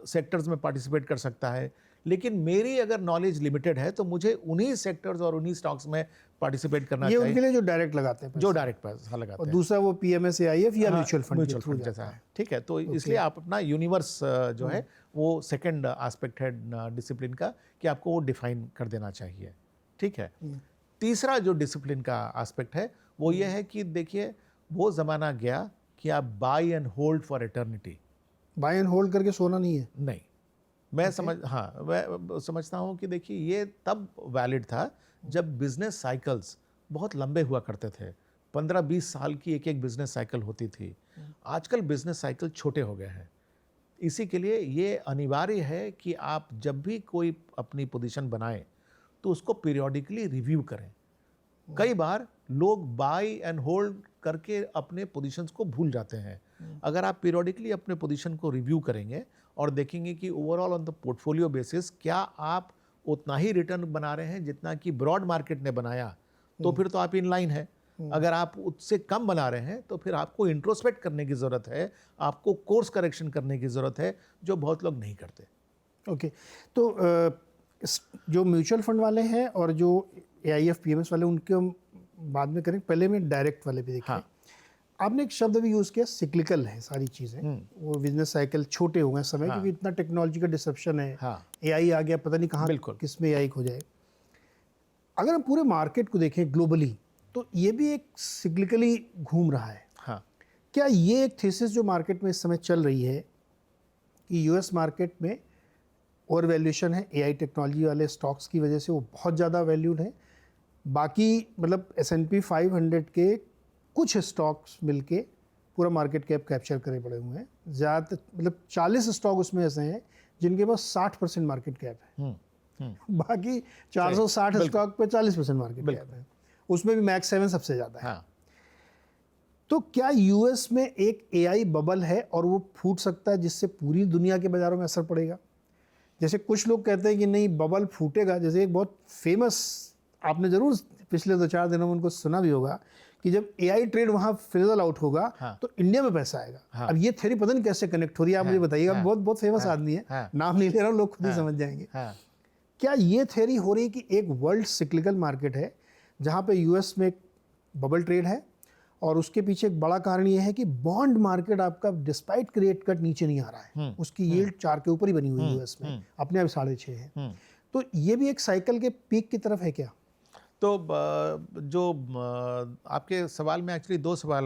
सेक्टर्स में पार्टिसिपेट कर सकता है। लेकिन मेरी अगर नॉलेज लिमिटेड है तो मुझे उन्हीं सेक्टर्स और उन्हीं स्टॉक्स में पार्टिसिपेट करना ये चाहिए उनके लिए जो डायरेक्ट लगाते हैं जो डायरेक्ट पैसा लगाते और हैं। दूसरा वो पीएमएस AIF या म्यूचुअल फंड म्यूचुअल फंड जैसा है, ठीक है। तो इसलिए आप अपना यूनिवर्स जो है वो सेकंड एस्पेक्ट है डिसिप्लिन का कि आपको वो डिफाइन कर देना चाहिए, ठीक है। तीसरा जो डिसिप्लिन का एस्पेक्ट है वो ये है कि देखिए वो ज़माना गया कि आप buy and hold for eternity. Buy and hold करके सोना नहीं है। नहीं, मैं समझता हूँ कि देखिए ये तब वैलिड था जब बिजनेस साइकिल्स बहुत लंबे हुआ करते थे। 15-20 साल की एक एक बिजनेस साइकिल होती थी। आजकल बिजनेस साइकिल छोटे हो गए हैं। इसी के लिए ये अनिवार्य है कि आप जब भी कोई अपनी पोजीशन बनाएं तो उसको पीरियोडिकली रिव्यू करें। कई बार लोग बाय एंड होल्ड करके अपने पोजीशंस को भूल जाते हैं। अगर आप पीरियोडिकली अपने पोजीशन को रिव्यू करेंगे और देखेंगे कि overall on the portfolio basis क्या आप उतना ही रिटर्न बना रहे हैं जितना कि ब्रॉड मार्केट ने बनाया, तो फिर तो आप इन लाइन है। अगर आप उससे कम बना रहे हैं तो फिर आपको इंट्रोस्पेक्ट करने की ज़रूरत है, आपको कोर्स करेक्शन करने की ज़रूरत है, जो बहुत लोग नहीं करते। ओके, तो जो म्यूचुअल फंड वाले हैं और जो AIF PMS वाले उनके हम बाद में करें, पहले में डायरेक्ट वाले भी देखें। आपने एक शब्द भी यूज़ किया, सिक्लिकल है सारी चीज़ें। वो बिजनेस साइकिल छोटे हो गए समय क्योंकि इतना टेक्नोलॉजी का डिसरप्शन है। AI आ गया, पता नहीं कहाँ किस में AI हो जाए। अगर हम पूरे मार्केट को देखें ग्लोबली तो ये भी एक सिक्लिकली घूम रहा है। क्या ये एक थीसिस जो मार्केट में इस समय चल रही है कि US मार्केट में ओवर वैल्यूएशन है, AI टेक्नोलॉजी वाले स्टॉक्स की वजह से वो बहुत ज़्यादा वैल्यूड है, बाकी मतलब S&P 500 के कुछ स्टॉक्स मिलके पूरा मार्केट कैप कैप्चर करे पड़े हुए हैं। ज़्यादातर मतलब 40 स्टॉक उसमें ऐसे हैं जिनके पास 60% मार्केट कैप है। बाकी 460 स्टॉक पे 40% मार्केट कैप है, उसमें भी मैक्स 7 सबसे ज़्यादा है। तो क्या US में एक AI बबल है और वो फूट सकता है जिससे पूरी दुनिया के बाज़ारों में असर पड़ेगा? जैसे कुछ लोग कहते हैं कि नहीं बबल फूटेगा। जैसे एक बहुत फेमस, आपने ज़रूर पिछले 2-4 दिनों में उनको सुना भी होगा कि जब AI ट्रेड वहाँ फिजल आउट होगा तो इंडिया में पैसा आएगा। अब ये थ्योरी पता नहीं कैसे कनेक्ट हो रही है, आप मुझे बताइएगा। बहुत बहुत फेमस आदमी है, नाम नहीं ले रहा हूँ, लोग खुद ही समझ जाएंगे। क्या ये थ्योरी हो रही है कि एक वर्ल्ड सिक्लिकल मार्केट है जहाँ पे US में एक बबल ट्रेड है और उसके पीछे एक बड़ा कारण ये है कि बॉन्ड मार्केट आपका डिस्पाइट रेट कट नीचे नहीं आ रहा है, उसकी यील्ड 4 के ऊपर ही बनी हुई है US में, अपने आप 6.5 है। तो ये भी एक साइकिल के पीक की तरफ है क्या? तो जो आपके सवाल में एक्चुअली 2 सवाल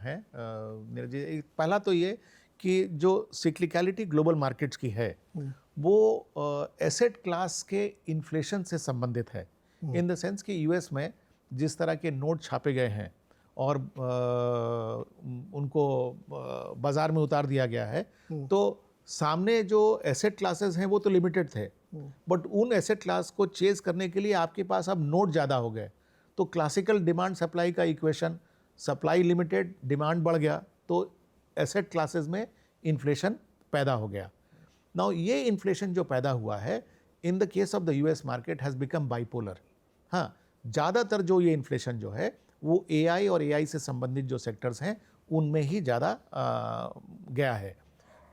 हैं नीरज जी। पहला तो ये कि जो सिक्लिकलिटी ग्लोबल मार्केट्स की है वो एसेट क्लास के इन्फ्लेशन से संबंधित है, इन द सेंस कि US में जिस तरह के नोट छापे गए हैं और उनको बाज़ार में उतार दिया गया है, तो सामने जो एसेट क्लासेस हैं वो तो लिमिटेड थे, बट उन एसेट क्लास को चेज करने के लिए आपके पास अब नोट ज़्यादा हो गए। तो क्लासिकल डिमांड सप्लाई का इक्वेशन, सप्लाई लिमिटेड, डिमांड बढ़ गया, तो एसेट क्लासेस में इन्फ्लेशन पैदा हो गया। नाउ ये इन्फ्लेशन जो पैदा हुआ है in the case of the US market has become bipolar. हाँ, ज़्यादातर जो ये इन्फ्लेशन जो है वो AI और AI से संबंधित जो सेक्टर्स हैं उनमें ही ज़्यादा गया है।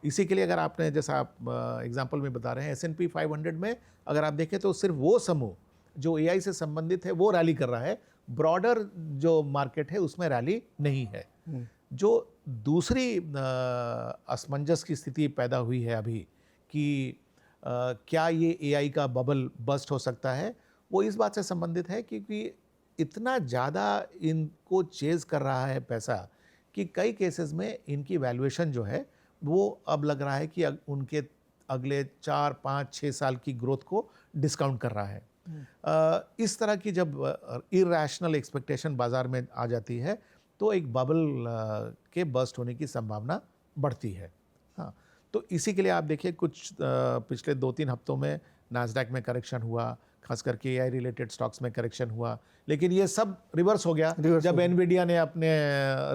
इसी के लिए अगर आपने, जैसा आप एग्जांपल में बता रहे हैं, S&P 500 में अगर आप देखें तो सिर्फ वो समूह जो AI से संबंधित है वो रैली कर रहा है, ब्रॉडर जो मार्केट है उसमें रैली नहीं है। जो दूसरी असमंजस की स्थिति पैदा हुई है अभी कि क्या ये AI का बबल बस्ट हो सकता है, वो इस बात से संबंधित है क्योंकि इतना ज़्यादा इनको चेज़ कर रहा है पैसा कि कई केसेस में इनकी वैल्यूएशन जो है वो अब लग रहा है कि उनके अगले 4, 5, 6 साल की ग्रोथ को डिस्काउंट कर रहा है। इस तरह की जब इरैशनल एक्सपेक्टेशन बाज़ार में आ जाती है तो एक बबल के बर्स्ट होने की संभावना बढ़ती है। हाँ, तो इसी के लिए आप देखिए कुछ पिछले 2-3 हफ्तों में नास्डैक में करेक्शन हुआ, खास करके AI रिलेटेड स्टॉक्स में करेक्शन हुआ, लेकिन ये सब रिवर्स हो गया जब एनवीडिया ने अपने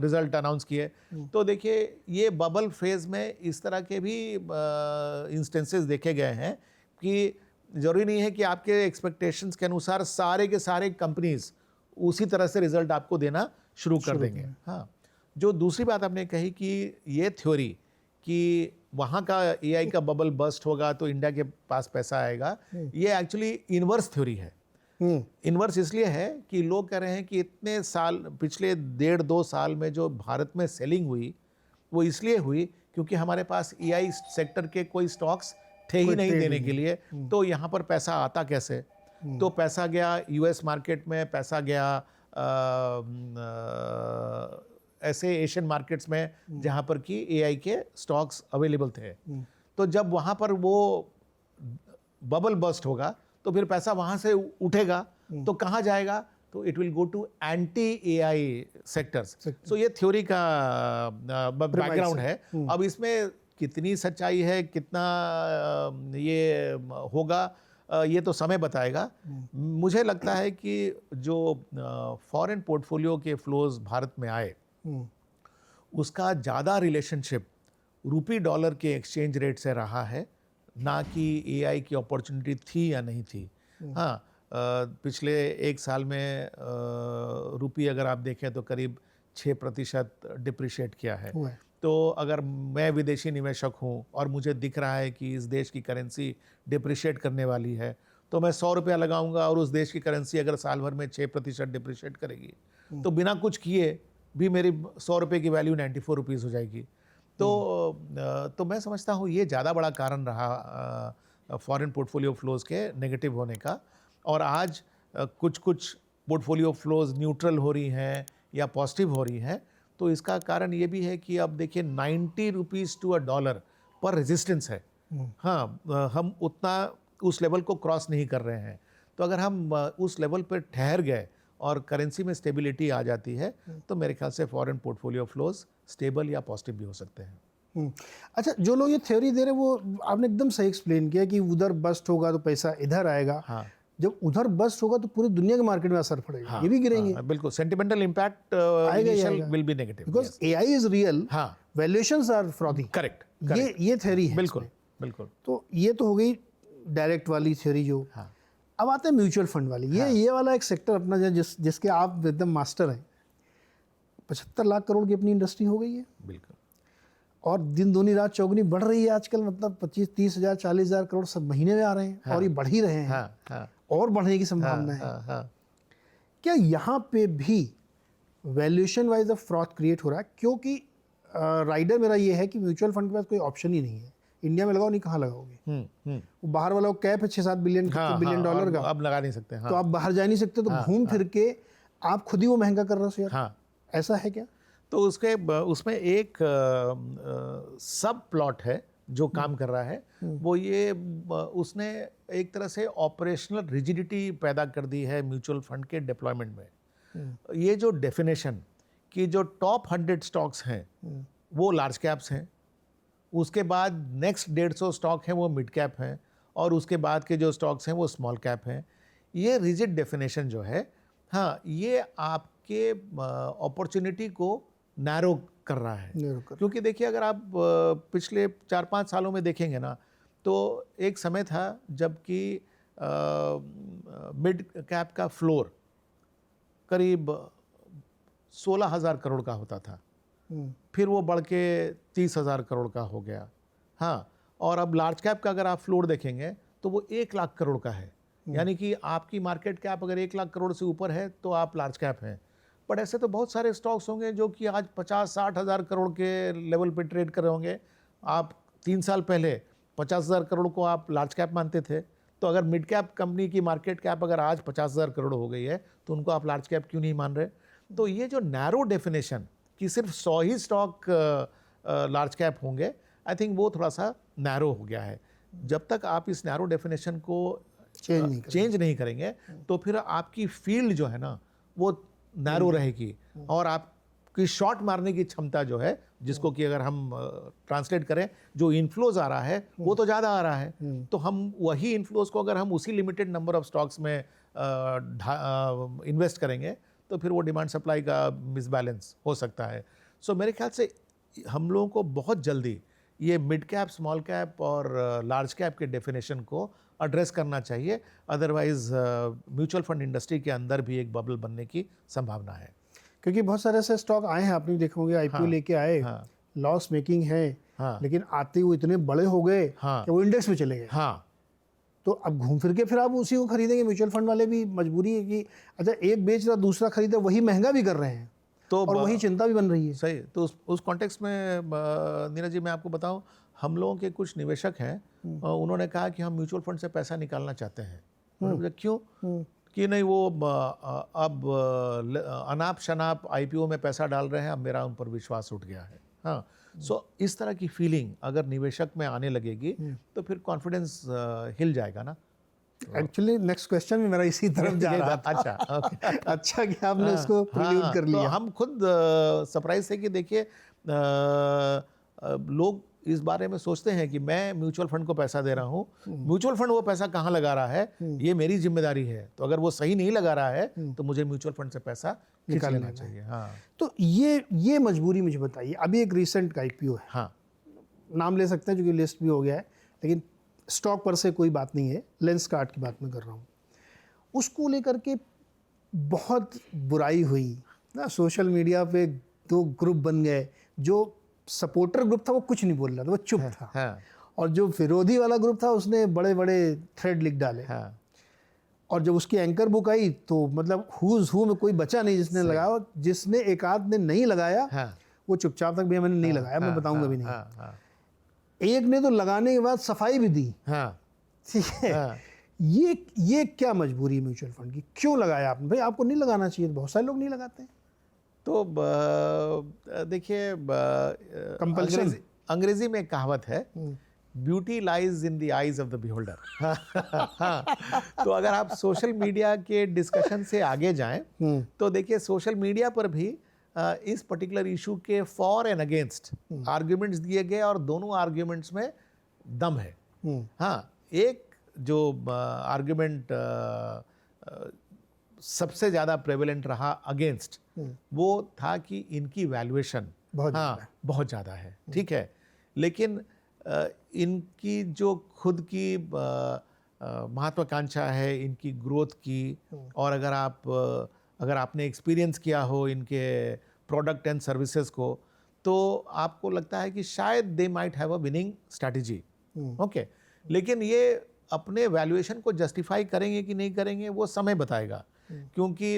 रिजल्ट अनाउंस किए। तो देखिए ये बबल फेज में इस तरह के भी इंस्टेंसेस देखे गए हैं कि जरूरी नहीं है कि आपके एक्सपेक्टेशंस के अनुसार सारे के सारे कंपनीज उसी तरह से रिजल्ट आपको देना शुरू कर देंगे। हाँ, जो दूसरी बात आपने कही कि ये थ्योरी कि वहाँ का एआई का बबल बस्ट होगा तो इंडिया के पास पैसा आएगा, ये एक्चुअली इनवर्स थ्योरी है। इनवर्स इसलिए है कि लोग कह रहे हैं कि इतने साल, पिछले 1.5-2 साल में जो भारत में सेलिंग हुई वो इसलिए हुई क्योंकि हमारे पास एआई सेक्टर के कोई स्टॉक्स थे ही नहीं देने के लिए, तो यहाँ पर पैसा आता कैसे? तो पैसा गया यूएस मार्केट में, पैसा गया ऐसे एशियन मार्केट्स में जहाँ पर कि एआई के स्टॉक्स अवेलेबल थे। तो जब वहाँ पर वो बबल बस्ट होगा तो फिर पैसा वहाँ से उठेगा, तो कहाँ जाएगा? तो it will go to anti AI sectors. So ये थ्योरी का बैकग्राउंड है। अब इसमें कितनी सच्चाई है, कितना ये होगा, ये तो समय बताएगा। मुझे लगता है कि जो फॉरेन पोर्टफोलियो के फ्लोज भारत में आए उसका ज़्यादा रिलेशनशिप रूपी डॉलर के एक्सचेंज रेट से रहा है, ना कि एआई की अपॉर्चुनिटी थी या नहीं थी। हाँ, पिछले 1 साल में रुपी अगर आप देखें तो करीब 6% डिप्रिशिएट किया है। तो अगर मैं विदेशी निवेशक हूँ और मुझे दिख रहा है कि इस देश की करेंसी डिप्रिशिएट करने वाली है, तो मैं 100 रुपया लगाऊंगा और उस देश की करेंसी अगर साल भर में 6% डिप्रिशिएट करेगी तो बिना कुछ किए भी मेरी 100 रुपये की वैल्यू 94 रुपीज़ हो जाएगी। तो मैं समझता हूँ ये ज़्यादा बड़ा कारण रहा फॉरेन पोर्टफोलियो फ्लोज के नेगेटिव होने का। और आज कुछ पोर्टफोलियो फ्लोज न्यूट्रल हो रही हैं या पॉजिटिव हो रही हैं, तो इसका कारण ये भी है कि अब देखिए 90 रुपीज़ टू $1 पर रेजिस्टेंस है। हाँ, हम उतना उस लेवल को क्रॉस नहीं कर रहे हैं। तो अगर हम उस लेवल पर ठहर गए और करेंसी में स्टेबिलिटी आ जाती है तो मेरे ख्याल से फॉरेन पोर्टफोलियो फ्लोज स्टेबल या पॉजिटिव भी हो सकते हैं। अच्छा, जो लोग ये थ्योरी दे रहे हैं वो आपने एकदम सही एक्सप्लेन किया कि उधर बस्ट होगा तो पैसा इधर आएगा। हाँ, जब उधर बस्ट होगा तो पूरी दुनिया के मार्केट में असर पड़ेगा। हाँ, ये भी गिरेंगे। हाँ, बिल्कुल, sentimental impact initial will be negative because AI is real, हाँ, वैल्यूएशंस आर फ्रॉडी। करेक्ट, ये थ्योरी है। बिल्कुल बिल्कुल। तो ये तो हो गई डायरेक्ट वाली थ्योरी जो। हाँ, अब आते हैं म्यूचुअल फंड वाली। ये वाला एक सेक्टर अपना जिसके आप एकदम मास्टर हैं। 75 लाख करोड़ की अपनी इंडस्ट्री हो गई है। बिल्कुल। और दिन दूनी रात चौगुनी बढ़ रही है आजकल। मतलब 25-30 हज़ार 40 हज़ार करोड़ सब महीने में आ रहे हैं। और ये बढ़ ही रहे हैं। हाँ, और बढ़ने की संभावना है। क्या यहाँ पे भी valuation wise of fraud create हो रहा है? क्योंकि राइडर मेरा ये है कि म्यूचुअल फंड के पास कोई ऑप्शन ही नहीं है। इंडिया में लगाओ नहीं, कहाँ लगाओगे? वो बाहर वाला कैप है 6-7 बिलियन डॉलर का, अब लगा नहीं सकते। तो आप बाहर जा नहीं सकते, तो घूम फिर के आप खुद ही वो महंगा कर रहे हो यार। ऐसा है क्या? तो उसमें एक सब प्लॉट है जो काम कर रहा है, वो ये उसने एक तरह से ऑपरेशनल रिजिडिटी पैदा कर दी है म्यूचुअल फंड के डिप्लॉयमेंट में। ये जो डेफिनेशन कि जो टॉप 100 स्टॉक्स हैं वो लार्ज कैप्स हैं, उसके बाद नेक्स्ट 150 स्टॉक हैं वो मिड कैप हैं, और उसके बाद के जो स्टॉक्स हैं वो स्मॉल कैप हैं। ये रिजिड डेफिनेशन जो है, हाँ, ये आपके अपॉर्चुनिटी को नैरो कर रहा है। क्योंकि देखिए, अगर आप पिछले 4-5 सालों में देखेंगे ना, तो एक समय था जबकि मिड कैप का फ्लोर करीब 16,000 करोड़ का होता था, फिर वो बढ़ के 30,000 करोड़ का हो गया। हाँ, और अब लार्ज कैप का अगर आप फ्लोर देखेंगे तो वो 1 लाख करोड़ का है। यानी कि आपकी मार्केट कैप अगर 1 लाख करोड़ से ऊपर है तो आप लार्ज कैप हैं। बट ऐसे तो बहुत सारे स्टॉक्स होंगे जो कि आज 50-60 हज़ार करोड़ के लेवल पे ट्रेड कर रहे होंगे। आप 3 साल पहले 50,000 करोड़ को आप लार्ज कैप मानते थे, तो अगर मिड कैप कंपनी की मार्केट कैप अगर आज 50,000 करोड़ हो गई है तो उनको आप लार्ज कैप क्यों नहीं मान रहे? तो ये जो नैरो डेफिनेशन कि सिर्फ 100 ही स्टॉक लार्ज कैप होंगे, आई थिंक वो थोड़ा सा नैरो हो गया है। जब तक आप इस नैरो डेफिनेशन को चेंज नहीं करेंगे तो फिर आपकी फील्ड जो है ना वो नैरो रहेगी, और आपकी शॉट मारने की क्षमता जो है, जिसको कि अगर हम ट्रांसलेट करें, जो इनफ्लोज आ रहा है वो तो ज़्यादा आ रहा है, तो हम वही इनफ्लोज को अगर हम उसी लिमिटेड नंबर ऑफ स्टॉक्स में इन्वेस्ट करेंगे तो फिर वो डिमांड सप्लाई का मिसबैलेंस हो सकता है। सो मेरे ख्याल से हम लोगों को बहुत जल्दी ये मिड कैप, स्मॉल कैप और लार्ज कैप के डेफिनेशन को एड्रेस करना चाहिए, अदरवाइज म्यूचुअल फंड इंडस्ट्री के अंदर भी एक बबल बनने की संभावना है। क्योंकि बहुत सारे ऐसे स्टॉक आए हैं, आपने देखे होंगे, आईपीओ लेके आए, हाँ, लॉस मेकिंग है, हाँ, लेकिन आते ही वो इतने बड़े हो गए हाँ, कि वो इंडेक्स में चले गए। हाँ, तो अब घूम फिर के फिर आप उसी को खरीदेंगे। म्यूचुअल फंड वाले भी मजबूरी है कि अच्छा एक बेच रहा दूसरा खरीदे, वही महंगा भी कर रहे हैं तो और वही चिंता भी बन रही है। सही। तो उस कॉन्टेक्स्ट में नीरज जी मैं आपको बताऊं, हम लोगों के कुछ निवेशक हैं, उन्होंने कहा कि हम म्यूचुअल फंड से पैसा निकालना चाहते हैं। उन्होंने पूछा क्यों? कि नहीं वो अब अनाप शनाप आईपीओ में पैसा डाल रहे हैं, अब मेरा उन पर विश्वास उठ गया है। हाँ, सो इस तरह की फीलिंग अगर निवेशक में आने लगेगी तो फिर कॉन्फिडेंस हिल जाएगा ना। एक्चुअली नेक्स्ट क्वेश्चन भी मेरा इसी तरफ जा रहा था। अच्छा, ओके। अच्छा कि आपने उसको प्रिल्यूड कर तो लिया। हम खुद सरप्राइज थे कि देखिए लोग इस बारे में सोचते हैं कि मैं म्यूचुअल फंड को पैसा दे रहा हूँ, म्यूचुअल फंड वो पैसा कहाँ लगा रहा है, ये मेरी जिम्मेदारी है। तो अगर वो सही नहीं लगा रहा है तो मुझे म्यूचुअल फंड से पैसा निकाल लेना चाहिए। हाँ, तो ये मजबूरी मुझे बताइए। अभी एक रिसेंट का आईपीओ है, हाँ, नाम ले सकते हैं क्योंकि लिस्ट भी हो गया है, लेकिन स्टॉक पर से कोई बात नहीं है, लेंसकार्ट की बात मैं कर रहा हूँ। उसको लेकर के बहुत बुराई हुई ना, सोशल मीडिया पे 2 ग्रुप बन गए। जो सपोर्टर ग्रुप था वो कुछ नहीं बोल रहा था, वो चुप था। हाँ, और जो विरोधी वाला ग्रुप था उसने बड़े बड़े थ्रेड लिख डाले। हाँ, और जब उसकी एंकर बुक आई तो मतलब हुज हू में कोई बचा नहीं जिसने लगाया, और जिसने एक आध ने नहीं लगाया हाँ, वो चुपचाप तक भी मैंने नहीं लगाया, मैं बताऊंगा भी नहीं। हाँ, हाँ, एक ने तो लगाने के बाद सफाई भी दी। हाँ, ठीक है, हाँ। ये क्या मजबूरी है म्यूचुअल फंड की? क्यों लगाया आपने? भाई आपको नहीं लगाना चाहिए, बहुत सारे लोग नहीं लगाते हैं। तो देखिए Compulsion। अंग्रेजी में एक कहावत है, beauty lies in the eyes of the beholder. तो अगर आप सोशल मीडिया के डिस्कशन से आगे जाएं तो देखिए सोशल मीडिया पर भी इस पर्टिकुलर इशू के फॉर एंड अगेंस्ट आर्ग्यूमेंट्स दिए गए और दोनों आर्ग्यूमेंट्स में दम है। हाँ, एक जो आर्ग्यूमेंट सबसे ज़्यादा प्रेवलेंट रहा अगेंस्ट, वो था कि इनकी वैल्यूएशन बहुत ज़्यादा है। ठीक है, लेकिन इनकी जो खुद की महत्वाकांक्षा है, इनकी ग्रोथ की, और अगर आपने एक्सपीरियंस किया हो इनके प्रोडक्ट एंड सर्विसेज को, तो आपको लगता है कि शायद they might have a winning strategy. Okay, लेकिन ये अपने वैल्यूएशन को जस्टिफाई करेंगे कि नहीं करेंगे वो समय बताएगा। क्योंकि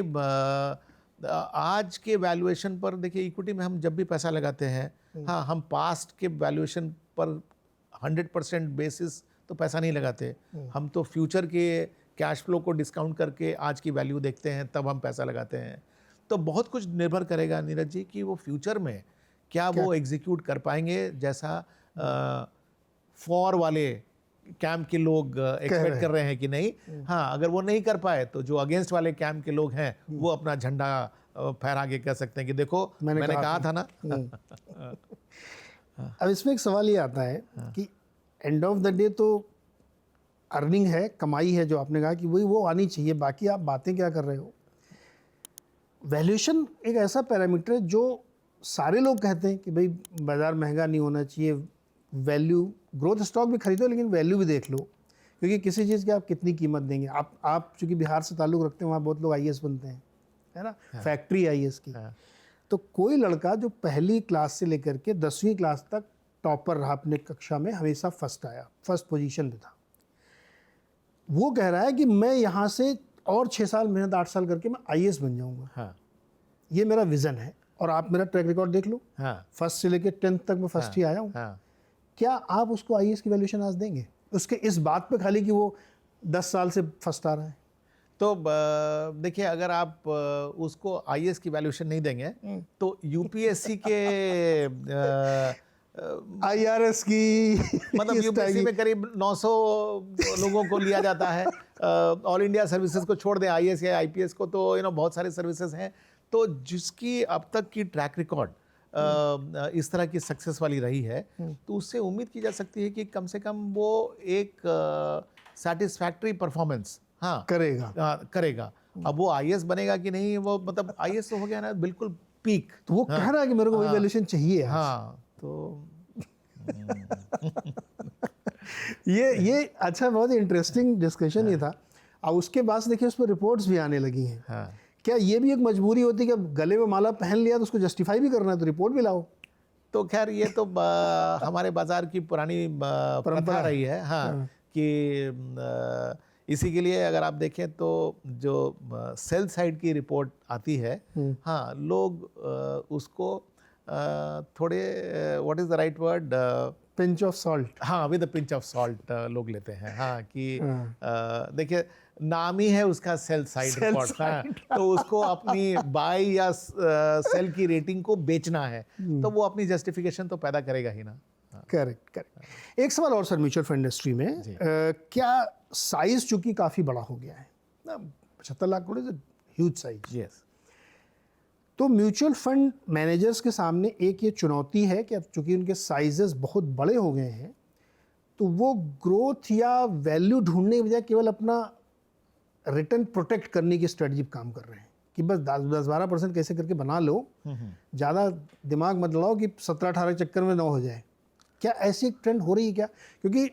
आज के वैल्यूएशन पर देखिए, इक्विटी में हम जब भी पैसा लगाते हैं, हाँ, हम पास्ट के वैल्यूएशन पर 100% बेसिस तो पैसा नहीं लगाते। हम तो फ्यूचर के कैश फ्लो को डिस्काउंट करके आज की वैल्यू देखते हैं, तब हम पैसा लगाते हैं। तो बहुत कुछ निर्भर करेगा नीरज जी कि वो फ्यूचर में क्या वो एग्जीक्यूट कर पाएंगे जैसा फॉर वाले कैंप के लोग एक्सपेक्ट कर रहे हैं कि नहीं। हाँ, अगर वो नहीं कर पाए तो जो अगेंस्ट वाले कैंप के लोग हैं वो अपना झंडा फहरा के कह सकते हैं कि देखो मैंने कहा था ना। अब इसमें एक सवाल ये आता है कि एंड ऑफ द डे तो अर्निंग है, कमाई है, जो आपने कहा कि वही वो आनी चाहिए, बाकी आप बातें क्या कर रहे हो। वैल्यूएशन एक ऐसा पैरामीटर है जो सारे लोग कहते हैं कि भाई बाज़ार महंगा नहीं होना चाहिए, वैल्यू, ग्रोथ स्टॉक भी खरीदो लेकिन वैल्यू भी देख लो, क्योंकि किसी चीज़ की आप कितनी कीमत देंगे। आप चूँकि बिहार से ताल्लुक़ रखते हैं, वहाँ बहुत लोग आईएएस बनते हैं, है ना, फैक्ट्री आईएएस की। तो कोई लड़का जो पहली क्लास से लेकर के 10वीं क्लास तक टॉपर रहा अपने कक्षा में, हमेशा फर्स्ट आया, फर्स्ट पोजीशन पे था, वो कह रहा है कि मैं यहाँ से और 6 साल मेहनत 8 साल करके मैं आईएएस बन जाऊँगा। हाँ, ये मेरा विज़न है। और आप मेरा ट्रैक रिकॉर्ड देख लो, हाँ, फर्स्ट से लेकर 10th तक मैं फर्स्ट ही आया हूँ। हाँ। क्या आप उसको आईएएस की वैल्यूएशन आज देंगे उसके इस बात पे खाली कि वो 10 साल से फर्स्ट आ रहा है? तो देखिए, अगर आप उसको आईएएस की वैल्यूएशन नहीं देंगे तो यूपीएससी के आईआरएस की मतलब यूपीएससी में करीब 900 लोगों को लिया जाता है। ऑल इंडिया सर्विसेज को छोड़ दें, आईएएस या आईपीएस को, तो बहुत सारे सर्विसेज हैं। तो जिसकी अब तक की ट्रैक रिकॉर्ड इस तरह की सक्सेस वाली रही है, तो उससे उम्मीद की जा सकती है कि कम से कम वो एक सेटिस्फैक्टरी परफॉर्मेंस करेगा। अब वो आईएएस बनेगा कि नहीं, वो मतलब आईएएस तो हो गया ना बिल्कुल पीक, तो वो कह रहा है कि मेरे को वही वैल्यूएशन चाहिए। हाँ, तो ये अच्छा, बहुत इंटरेस्टिंग डिस्कशन ये था। और उसके बाद से देखिए उस पर रिपोर्ट्स भी आने लगी हैं। हाँ। क्या ये भी एक मजबूरी होती है कि अब गले में माला पहन लिया तो उसको जस्टिफाई भी करना है, तो रिपोर्ट भी लाओ? तो खैर ये तो हमारे बाजार की पुरानी प्रथा रही है। हाँ, कि इसी के लिए अगर आप देखें तो जो सेल साइड की रिपोर्ट आती है, हाँ, लोग उसको थोड़े, what is the right word, pinch of salt. हाँ, with a pinch of salt लोग लेते हैं। हाँ, कि देखिए नाम ही है उसका सेल साइड रिपोर्ट। हाँ, तो उसको अपनी बाय या सेल की रेटिंग को बेचना है, तो वो अपनी जस्टिफिकेशन तो पैदा करेगा ही ना। Correct correct. एक सवाल और सर, म्यूचुअल फंड इंडस्ट्री में क्या साइज चूंकि काफ़ी बड़ा हो गया है ना, 75 lakh crore is huge size. Yes. तो म्यूचुअल फंड मैनेजर्स के सामने एक ये चुनौती है कि अब चूंकि उनके साइजेस बहुत बड़े हो गए हैं, तो वो ग्रोथ या वैल्यू ढूंढने के बजाय केवल अपना रिटर्न प्रोटेक्ट करने की स्ट्रेटजी पर काम कर रहे हैं कि बस 10-12% कैसे करके बना लो, ज़्यादा दिमाग मत लगाओ कि 17-18 चक्कर में 9 हो जाए। क्या ऐसी एक ट्रेंड हो रही है क्या? क्योंकि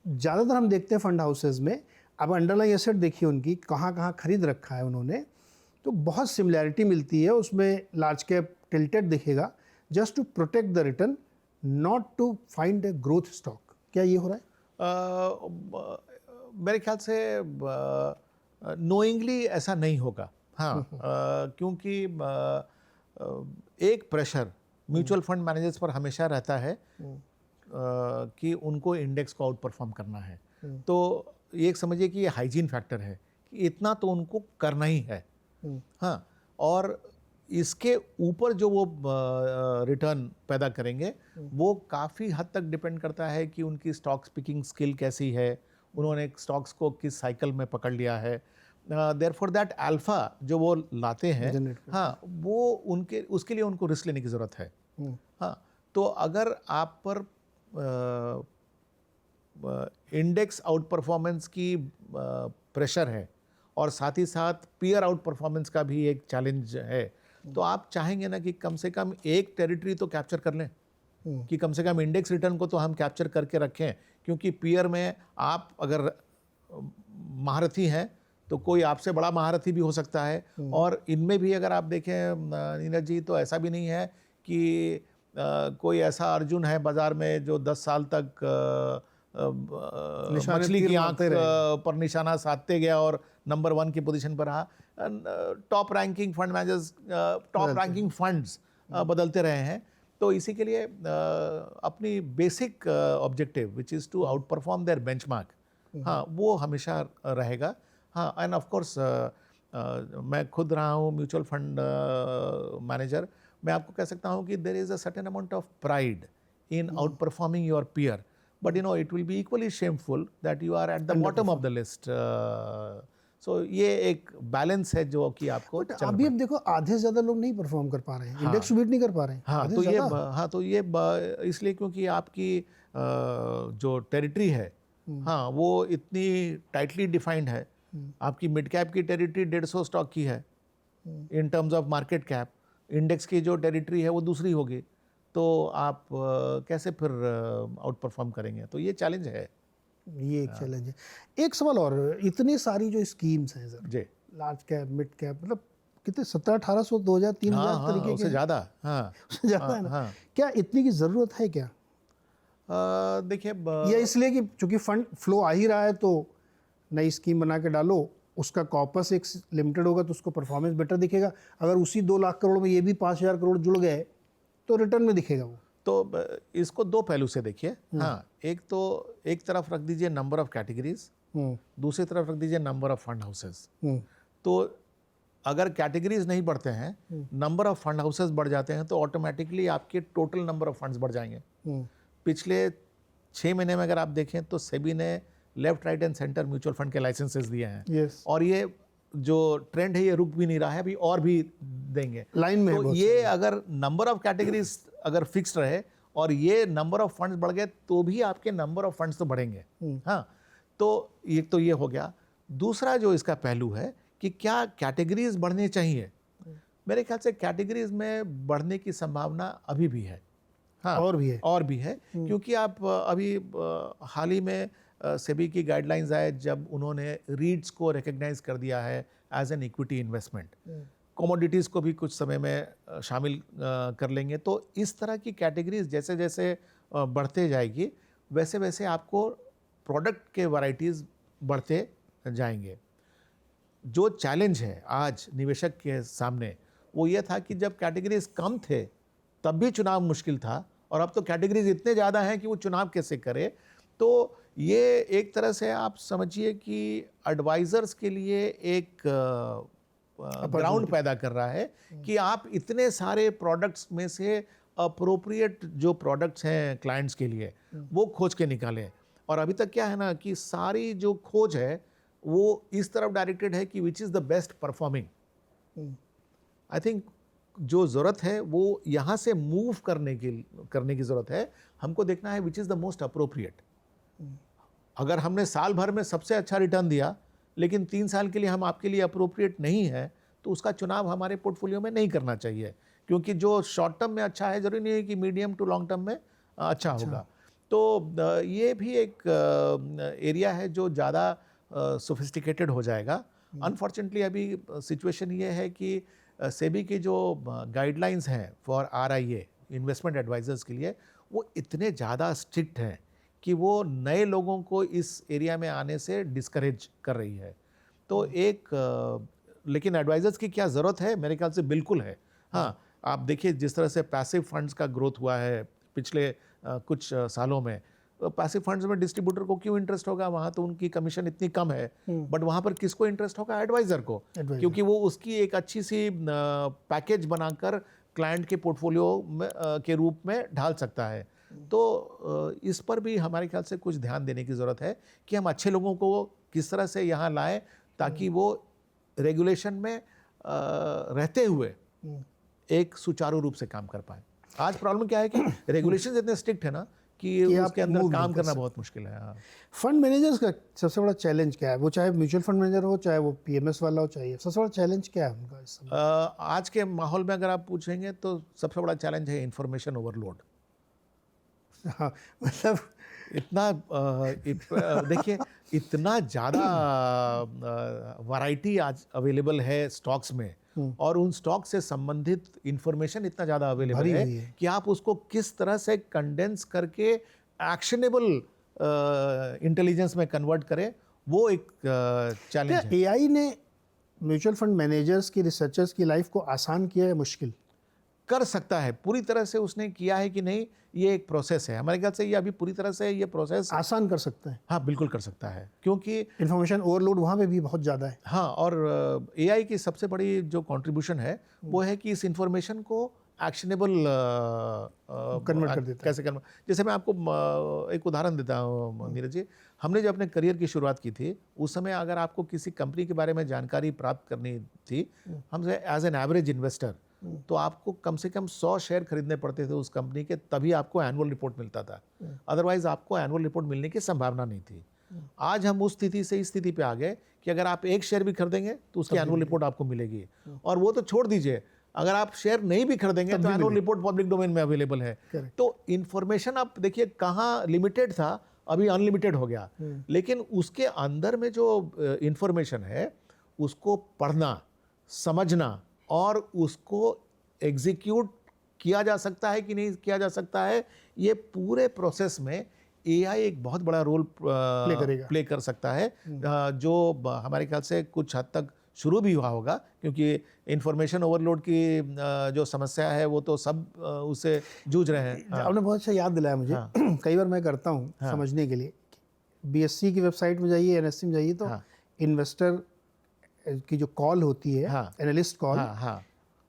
ज़्यादातर हम देखते हैं फंड हाउसेज में, अब अंडरलाइन एसेट देखिए उनकी कहाँ कहाँ खरीद रखा है उन्होंने, तो बहुत सिमिलैरिटी मिलती है उसमें। लार्ज कैप टिल्टेड दिखेगा just to protect the return, not to find a growth stock. क्या ये हो रहा है? मेरे ख्याल से नोइंगली ऐसा नहीं होगा। हाँ, क्योंकि एक प्रेशर म्यूचुअल फंड मैनेजर्स पर हमेशा रहता है कि उनको इंडेक्स को आउट परफॉर्म करना है। तो एक समझिए कि ये हाइजीन फैक्टर है कि इतना तो उनको करना ही है। हाँ, और इसके ऊपर जो वो रिटर्न पैदा करेंगे वो काफ़ी हद तक डिपेंड करता है कि उनकी स्टॉक्स पिकिंग स्किल कैसी है, उन्होंने स्टॉक्स को किस साइकिल में पकड़ लिया है। देयरफॉर दैट अल्फा जो वो लाते हैं, हाँ, वो उनके उसके लिए उनको रिस्क लेने की ज़रूरत है। हाँ, तो अगर आप पर इंडेक्स आउट परफॉर्मेंस की प्रेशर है और साथ ही साथ पीयर आउट परफॉर्मेंस का भी एक चैलेंज है, तो आप चाहेंगे ना कि कम से कम एक टेरिटरी तो कैप्चर कर लें, कि कम से कम इंडेक्स रिटर्न को तो हम कैप्चर करके रखें, क्योंकि पीयर में आप अगर महारथी हैं तो कोई आपसे बड़ा महारथी भी हो सकता है। और इनमें भी अगर आप देखें नीरज जी, तो ऐसा भी नहीं है कि कोई ऐसा अर्जुन है बाजार में जो 10 साल तक मछली की आंख पर निशाना साधते गया और नंबर 1 की पोजीशन पर रहा। Top ranking fund managers, top ranking funds बदलते रहे हैं। तो इसी के लिए अपनी basic objective which is to outperform their benchmark, हाँ, वो हमेशा रहेगा। हाँ, एंड ऑफ कोर्स मैं खुद रहा हूँ म्यूचुअल फंड मैनेजर, मैं आपको कह सकता हूँ कि there is a certain amount of pride in outperforming your peer, but you know it will be equally shameful that you are at the bottom of the list. So ये एक balance है जो कि आपको अभी अब देखो आधे से ज़्यादा लोग नहीं परफॉर्म कर पा रहे हैं, इंडेक्स बीट नहीं कर पा रहे हैं। हाँ, तो ये इसलिए क्योंकि आपकी जो टेरिटरी है, हाँ, वो इतनी टाइटली डिफाइंड है। आपकी मिड कैप की टेरिटरी 150 स्टॉक की है in terms of market cap, index की जो टेरिटरी है वो दूसरी होगी, तो आप कैसे फिर आउट परफॉर्म करेंगे? तो ये चैलेंज है, ये एक चैलेंज है। एक सवाल और, इतनी सारी जो स्कीम्स हैं सर जी, लार्ज कैप मिड कैप, मतलब कितने 1700-1800 2000 3000 तरीके उससे ज़्यादा, हाँ, उससे ज़्यादा है ना। क्या इतनी की ज़रूरत है क्या? देखिए, या इसलिए कि चूंकि फंड फ्लो आ ही रहा है तो नई स्कीम बना के डालो, उसका कॉपस एक लिमिटेड होगा तो उसको परफॉर्मेंस बेटर दिखेगा। अगर उसी 2 लाख करोड़ में ये भी 5000 करोड़ जुड़ गए तो रिटर्न में दिखेगा वो। तो इसको दो पहलू से देखिए। हाँ, एक तरफ रख दीजिए नंबर ऑफ कैटेगरीज, दूसरी तरफ रख दीजिए नंबर ऑफ फंड हाउसेस। तो अगर कैटेगरीज नहीं बढ़ते हैं, नंबर ऑफ फंड हाउसेस बढ़ जाते हैं, तो ऑटोमेटिकली आपके टोटल नंबर ऑफ फंड्स बढ़ जाएंगे। पिछले 6 महीने में अगर आप देखें तो सेबी ने left right and centre mutual fund के लाइसेंसेस दिए हैं। और ये जो ट्रेंड है ये रुक भी नहीं रहा है, अभी और भी देंगे लाइन में। तो ये अगर नंबर ऑफ कैटेगरीज अगर फिक्स रहे और ये नंबर ऑफ फंड्स बढ़ गए तो भी आपके नंबर ऑफ फंड्स तो बढ़ेंगे। हाँ, तो ये हो गया। दूसरा जो इसका पहलू है कि क्या कैटेगरीज बढ़ने चाहिए, मेरे ख्याल से कैटेगरीज में बढ़ने की संभावना अभी भी है। हाँ, और भी है। और भी है, क्योंकि आप अभी हाल ही में सेबी की गाइडलाइंस आए जब उन्होंने रीट्स को रिकग्नाइज कर दिया है as an equity investment, commodities को भी कुछ समय में शामिल कर लेंगे। तो इस तरह की कैटेगरीज जैसे जैसे बढ़ते जाएगी वैसे वैसे आपको प्रोडक्ट के वैराइटीज़ बढ़ते जाएंगे। जो चैलेंज है आज निवेशक के सामने वो ये था कि जब कैटेगरीज कम थे तब भी चुनाव मुश्किल था, और अब तो कैटेगरीज इतने ज़्यादा हैं कि वो चुनाव कैसे करे। तो ये एक तरह से आप समझिए कि एडवाइज़र्स के लिए एक ग्राउंड पैदा कर रहा है कि आप इतने सारे प्रोडक्ट्स में से अप्रोप्रिएट जो प्रोडक्ट्स हैं क्लाइंट्स के लिए वो खोज के निकालें। और अभी तक क्या है ना कि सारी जो खोज है वो इस तरफ डायरेक्टेड है कि which is the best performing. I think जो ज़रूरत है वो यहाँ से मूव करने की ज़रूरत है। हमको देखना है which is the most appropriate. अगर हमने साल भर में सबसे अच्छा रिटर्न दिया लेकिन 3 साल के लिए हम आपके लिए अप्रोप्रिएट नहीं है तो उसका चुनाव हमारे पोर्टफोलियो में नहीं करना चाहिए, क्योंकि जो शॉर्ट टर्म में अच्छा है जरूरी नहीं है कि मीडियम टू लॉन्ग टर्म में अच्छा होगा। तो ये भी एक एरिया है जो ज़्यादा सोफिस्टिकेटेड हो जाएगा। अनफॉर्चुनेटली अभी सिचुएशन ये है कि सेबी की जो गाइडलाइंस हैं फॉर RIA इन्वेस्टमेंट एडवाइजर्स के लिए वो इतने ज़्यादा स्ट्रिक्ट हैं कि वो नए लोगों को इस एरिया में आने से डिस्करेज कर रही है। तो एक लेकिन एडवाइजर्स की क्या ज़रूरत है, मेरे ख्याल से बिल्कुल है। हाँ, आप देखिए जिस तरह से पैसिव फंड्स का ग्रोथ हुआ है पिछले कुछ सालों में, पैसिव फंड्स में डिस्ट्रीब्यूटर को क्यों इंटरेस्ट होगा, वहाँ तो उनकी कमीशन इतनी कम है, बट वहाँ पर किसको इंटरेस्ट होगा, एडवाइज़र को, क्योंकि वो उसकी एक अच्छी सी पैकेज बनाकर क्लाइंट के पोर्टफोलियो में के रूप में ढाल सकता है। तो इस पर भी हमारे ख्याल से कुछ ध्यान देने की ज़रूरत है कि हम अच्छे लोगों को किस तरह से यहाँ लाएं ताकि वो रेगुलेशन में रहते हुए एक सुचारू रूप से काम कर पाए। आज प्रॉब्लम क्या है कि रेगुलेशन इतने स्ट्रिक्ट है ना कि उसके अंदर काम करना बहुत मुश्किल है। हाँ। फंड मैनेजर्स का सबसे बड़ा चैलेंज क्या है? वो चाहे म्यूचुअल फंड मैनेजर हो, चाहे वो PMS वाला हो, चाहिए सबसे बड़ा चैलेंज क्या है उनका इस समय? आज के माहौल में अगर आप पूछेंगे तो सबसे बड़ा चैलेंज है इंफॉर्मेशन ओवरलोड। हाँ, मतलब इतना देखिए इतना ज़्यादा वैरायटी आज अवेलेबल है स्टॉक्स में, और उन स्टॉक से संबंधित इंफॉर्मेशन इतना ज़्यादा अवेलेबल है कि आप उसको किस तरह से कंडेंस करके एक्शनेबल इंटेलिजेंस में कन्वर्ट करें, वो एक चैलेंज है। AI ने म्यूचुअल फंड मैनेजर्स की, रिसर्चर्स की लाइफ को आसान किया है, मुश्किल कर सकता है? पूरी तरह से उसने किया है कि नहीं, ये एक प्रोसेस है। हमारे ख्याल से ये अभी पूरी तरह से ये प्रोसेस आसान कर सकता है। हाँ बिल्कुल कर सकता है, क्योंकि इन्फॉर्मेशन ओवरलोड वहाँ पे भी बहुत ज़्यादा है। हाँ, और AI की सबसे बड़ी जो कंट्रीब्यूशन है वो है कि इस इंफॉर्मेशन को एक्शनेबल कन्वर्ट कर देता है। कैसे कन्वर्ट। जैसे मैं आपको एक उदाहरण देता हूँ नीरज जी, हमने जब अपने करियर की शुरुआत की थी उस समय अगर आपको किसी कंपनी के बारे में जानकारी प्राप्त करनी थी, हमसे एज एन एवरेज इन्वेस्टर, तो आपको कम से कम 100 शेयर खरीदने पड़ते थे उस कंपनी के, तभी आपको एनुअल रिपोर्ट मिलता था। अदरवाइज आपको एनुअल रिपोर्ट मिलने की संभावना नहीं थी। आज हम उस स्थिति से इस स्थिति पे आ गए कि अगर आप एक शेयर भी खरीदेंगे तो उसकी एनुअल रिपोर्ट आपको मिलेगी। और वो तो छोड़ दीजिए, अगर आप शेयर नहीं भी खरीदेंगे तो एनुअल रिपोर्ट पब्लिक डोमेन में अवेलेबल है। तो इन्फॉर्मेशन आप देखिए कहाँ लिमिटेड था, अभी अनलिमिटेड हो गया। लेकिन उसके अंदर में जो इन्फॉर्मेशन है उसको पढ़ना, समझना और उसको एग्जीक्यूट किया जा सकता है कि नहीं किया जा सकता है, ये पूरे प्रोसेस में AI एक बहुत बड़ा रोल प्ले कर सकता है, जो हमारे ख्याल से कुछ हद तक शुरू भी हुआ होगा, क्योंकि इंफॉर्मेशन ओवरलोड की जो समस्या है वो तो सब उससे जूझ रहे हैं। हाँ। आपने बहुत अच्छा याद दिलाया मुझे। हाँ। कई बार मैं करता हूँ समझने के लिए, BSE की वेबसाइट में जाइए, NSE में जाइए, तो इन्वेस्टर की जो कॉल होती है, एनालिस्ट कॉल,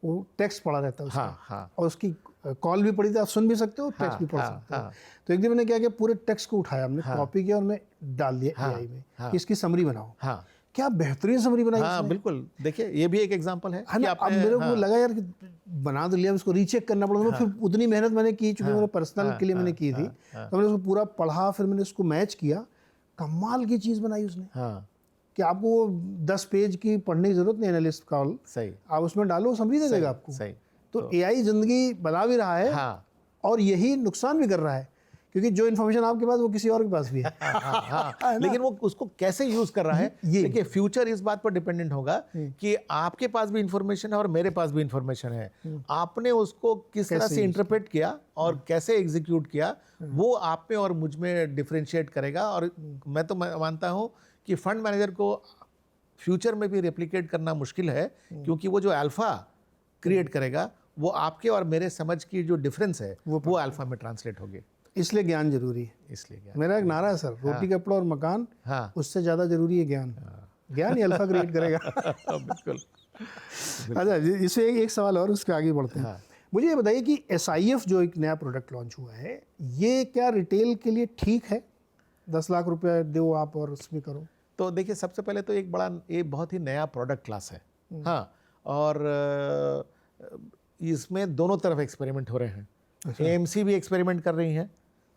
वो टेक्स्ट पढ़ा रहता है उसका, और उसकी कॉल भी पढ़ी थी, आप सुन भी सकते हो, टेक्स्ट भी पढ़ सकते हो। तो एक दिन मैंने क्या किया, पूरे टेक्स्ट को उठाया, हमने कॉपी किया और मैं डाल दिया AI में कि इसकी समरी बनाओ। क्या बेहतरीन समरी बनाई। हाँ बिल्कुल, देखिए ये भी एक एग्जांपल है कि अब मेरे को लगा यार कि बना तो लिया, उसको रीचेक करना पड़ा। फिर उतनी मेहनत मैंने की, चूंकि मेरे पर्सनल के लिए मैंने की थी, तो मैंने उसको पूरा पढ़ा, फिर मैंने उसको मैच किया, कमाल की चीज़ बनाई उसने। कि आपको 10 पेज की पढ़ने की जरूरत नहीं, एनालिस्ट कॉल, सही, आप उसमें डालो, समझी दे देगा आपको। सही। तो AI जिंदगी बना भी रहा है, और यही नुकसान भी कर रहा है, क्योंकि जो इन्फॉर्मेशन आपके पास वो किसी और के पास भी है। हाँ, लेकिन वो उसको कैसे यूज कर रहा है, ये देखिए फ्यूचर इस बात पर डिपेंडेंट होगा कि आपके पास भी इंफॉर्मेशन है और मेरे पास भी इंफॉर्मेशन है, आपने उसको किस तरह से इंटरप्रेट किया और कैसे एग्जीक्यूट किया, वो आप में और मुझ में डिफरेंशिएट करेगा। और मैं तो मानता हूँ कि फंड मैनेजर को फ्यूचर में भी रेप्लिकेट करना मुश्किल है, क्योंकि वो जो अल्फा क्रिएट करेगा वो आपके और मेरे समझ की जो डिफरेंस है वो अल्फा में ट्रांसलेट होगी। इसलिए ज्ञान जरूरी है। इसलिए क्या, मेरा एक नारा है सर, रोटी कपड़ा और मकान, हाँ उससे ज़्यादा जरूरी है ज्ञान। ज्ञान ही अल्फा क्रिएट करेगा। बिल्कुल। अच्छा, इससे एक सवाल और, उसके आगे बढ़ते हैं। हाँ। मुझे ये बताइए कि SIF जो एक नया प्रोडक्ट लॉन्च हुआ है, ये क्या रिटेल के लिए ठीक है? 10 लाख रुपए दो आप और उसमें करो। तो देखिए, सबसे पहले तो ये बहुत ही नया प्रोडक्ट क्लास है। हाँ, और इसमें दोनों तरफ एक्सपेरिमेंट हो रहे हैं। AMC भी एक्सपेरिमेंट कर रही है,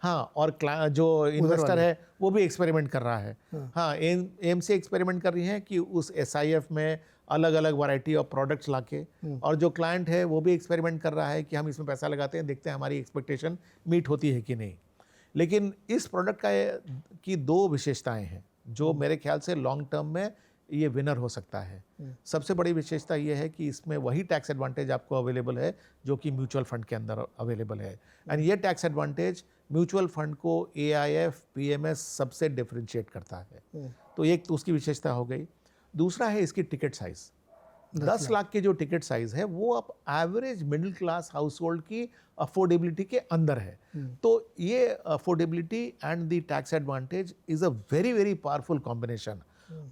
हाँ, और जो इन्वेस्टर है वो भी एक्सपेरिमेंट कर रहा है। हाँ, AMC एक्सपेरिमेंट कर रही है कि उस SIF में अलग अलग वैरायटी ऑफ प्रोडक्ट्स लाके, और जो क्लाइंट है वो भी एक्सपेरिमेंट कर रहा है कि हम इसमें पैसा लगाते हैं, देखते हैं हमारी एक्सपेक्टेशन मीट होती है कि नहीं। लेकिन इस प्रोडक्ट की दो विशेषताएं हैं जो मेरे ख्याल से लॉन्ग टर्म में ये विनर हो सकता है। सबसे बड़ी विशेषता ये है कि इसमें वही टैक्स एडवांटेज आपको अवेलेबल है जो कि म्यूचुअल फंड के अंदर अवेलेबल है। एंड ये टैक्स एडवांटेज म्यूचुअल फंड को AIF PMS सबसे डिफरेंशिएट करता है। तो एक तो उसकी विशेषता हो गई। दूसरा है इसकी टिकट साइज। 10 लाख की जो टिकट साइज है वो अब average middle class house hold की अफोर्डेबिलिटी के अंदर है। तो ये affordability and the tax advantage is a very very powerful combination.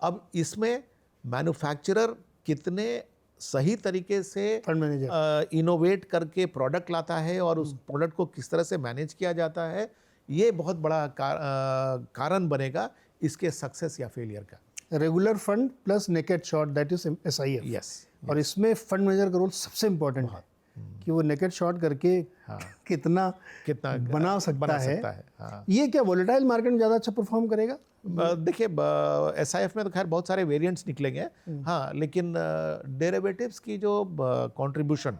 अब इसमें मैन्युफैक्चरर कितने सही तरीके से फंड मैनेजर इनोवेट करके प्रोडक्ट लाता है और उस प्रोडक्ट को किस तरह से मैनेज किया जाता है, ये बहुत बड़ा कारण बनेगा इसके सक्सेस या फेलियर का। Regular fund plus naked shot, that is SIF। Yes, और इसमें फंड मैनेजर का रोल सबसे इम्पोर्टेंट है कि वो नेकेड शॉट करके कितना बना सकता है। हाँ। ये क्या वोलेटाइल मार्केट में ज़्यादा अच्छा परफॉर्म करेगा? देखिए, SIF में तो खैर बहुत सारे वेरिएंट्स निकलेंगे, हाँ, लेकिन डेरिवेटिव्स की जो कंट्रीब्यूशन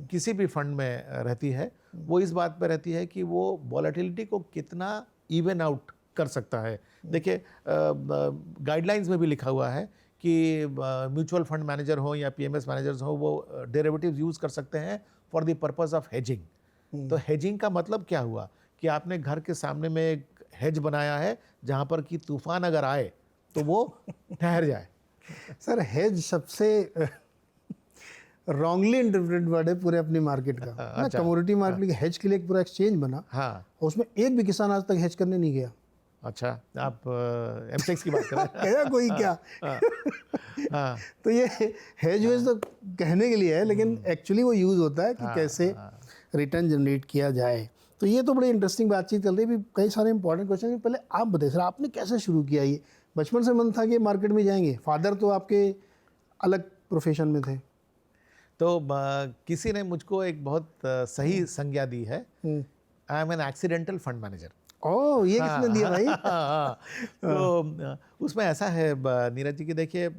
किसी भी फंड में रहती है वो इस बात पर रहती है कि वो वॉलेटिलिटी को कितना इवन आउट कर सकता है। देखिए, गाइडलाइंस में भी लिखा हुआ है कि म्यूचुअल फंड मैनेजर हो या PMS मैनेजर्स हो, वो डेरिवेटिव्स यूज़ कर सकते हैं for the purpose of hedging. तो हेजिंग का मतलब क्या हुआ कि आपने घर के सामने में एक हेज बनाया है जहाँ पर कि तूफान अगर आए तो वो ठहर जाए। सर, हेज सबसे रॉन्गली इंटरप्रेटेड वर्ड है पूरे अपनी मार्केट का। ना, कमोडिटी मार्केट के हेज के लिए एक पूरा एक्सचेंज बना, हाँ, उसमें एक भी किसान आज तक हेज करने नहीं गया। अच्छा, आप MCX की बात कर रहे हैं? क्या कोई क्या? हाँ, तो ये हेज वेज तो कहने के लिए है, लेकिन एक्चुअली वो यूज़ होता है कि कैसे रिटर्न जनरेट किया जाए। तो ये तो बड़ी इंटरेस्टिंग बातचीत चल रही है। कई सारे इंपॉर्टेंट क्वेश्चन हैं। पहले आप बताइए सर, आपने कैसे शुरू किया? ये बचपन से मन था कि मार्केट में जाएंगे? फादर तो आपके अलग प्रोफेशन में थे। तो किसी ने मुझको एक बहुत सही संज्ञा दी है, I am an accidental fund manager. Oh, ये किसने दिया भाई? तो उसमें ऐसा है नीरज जी कि देखिए,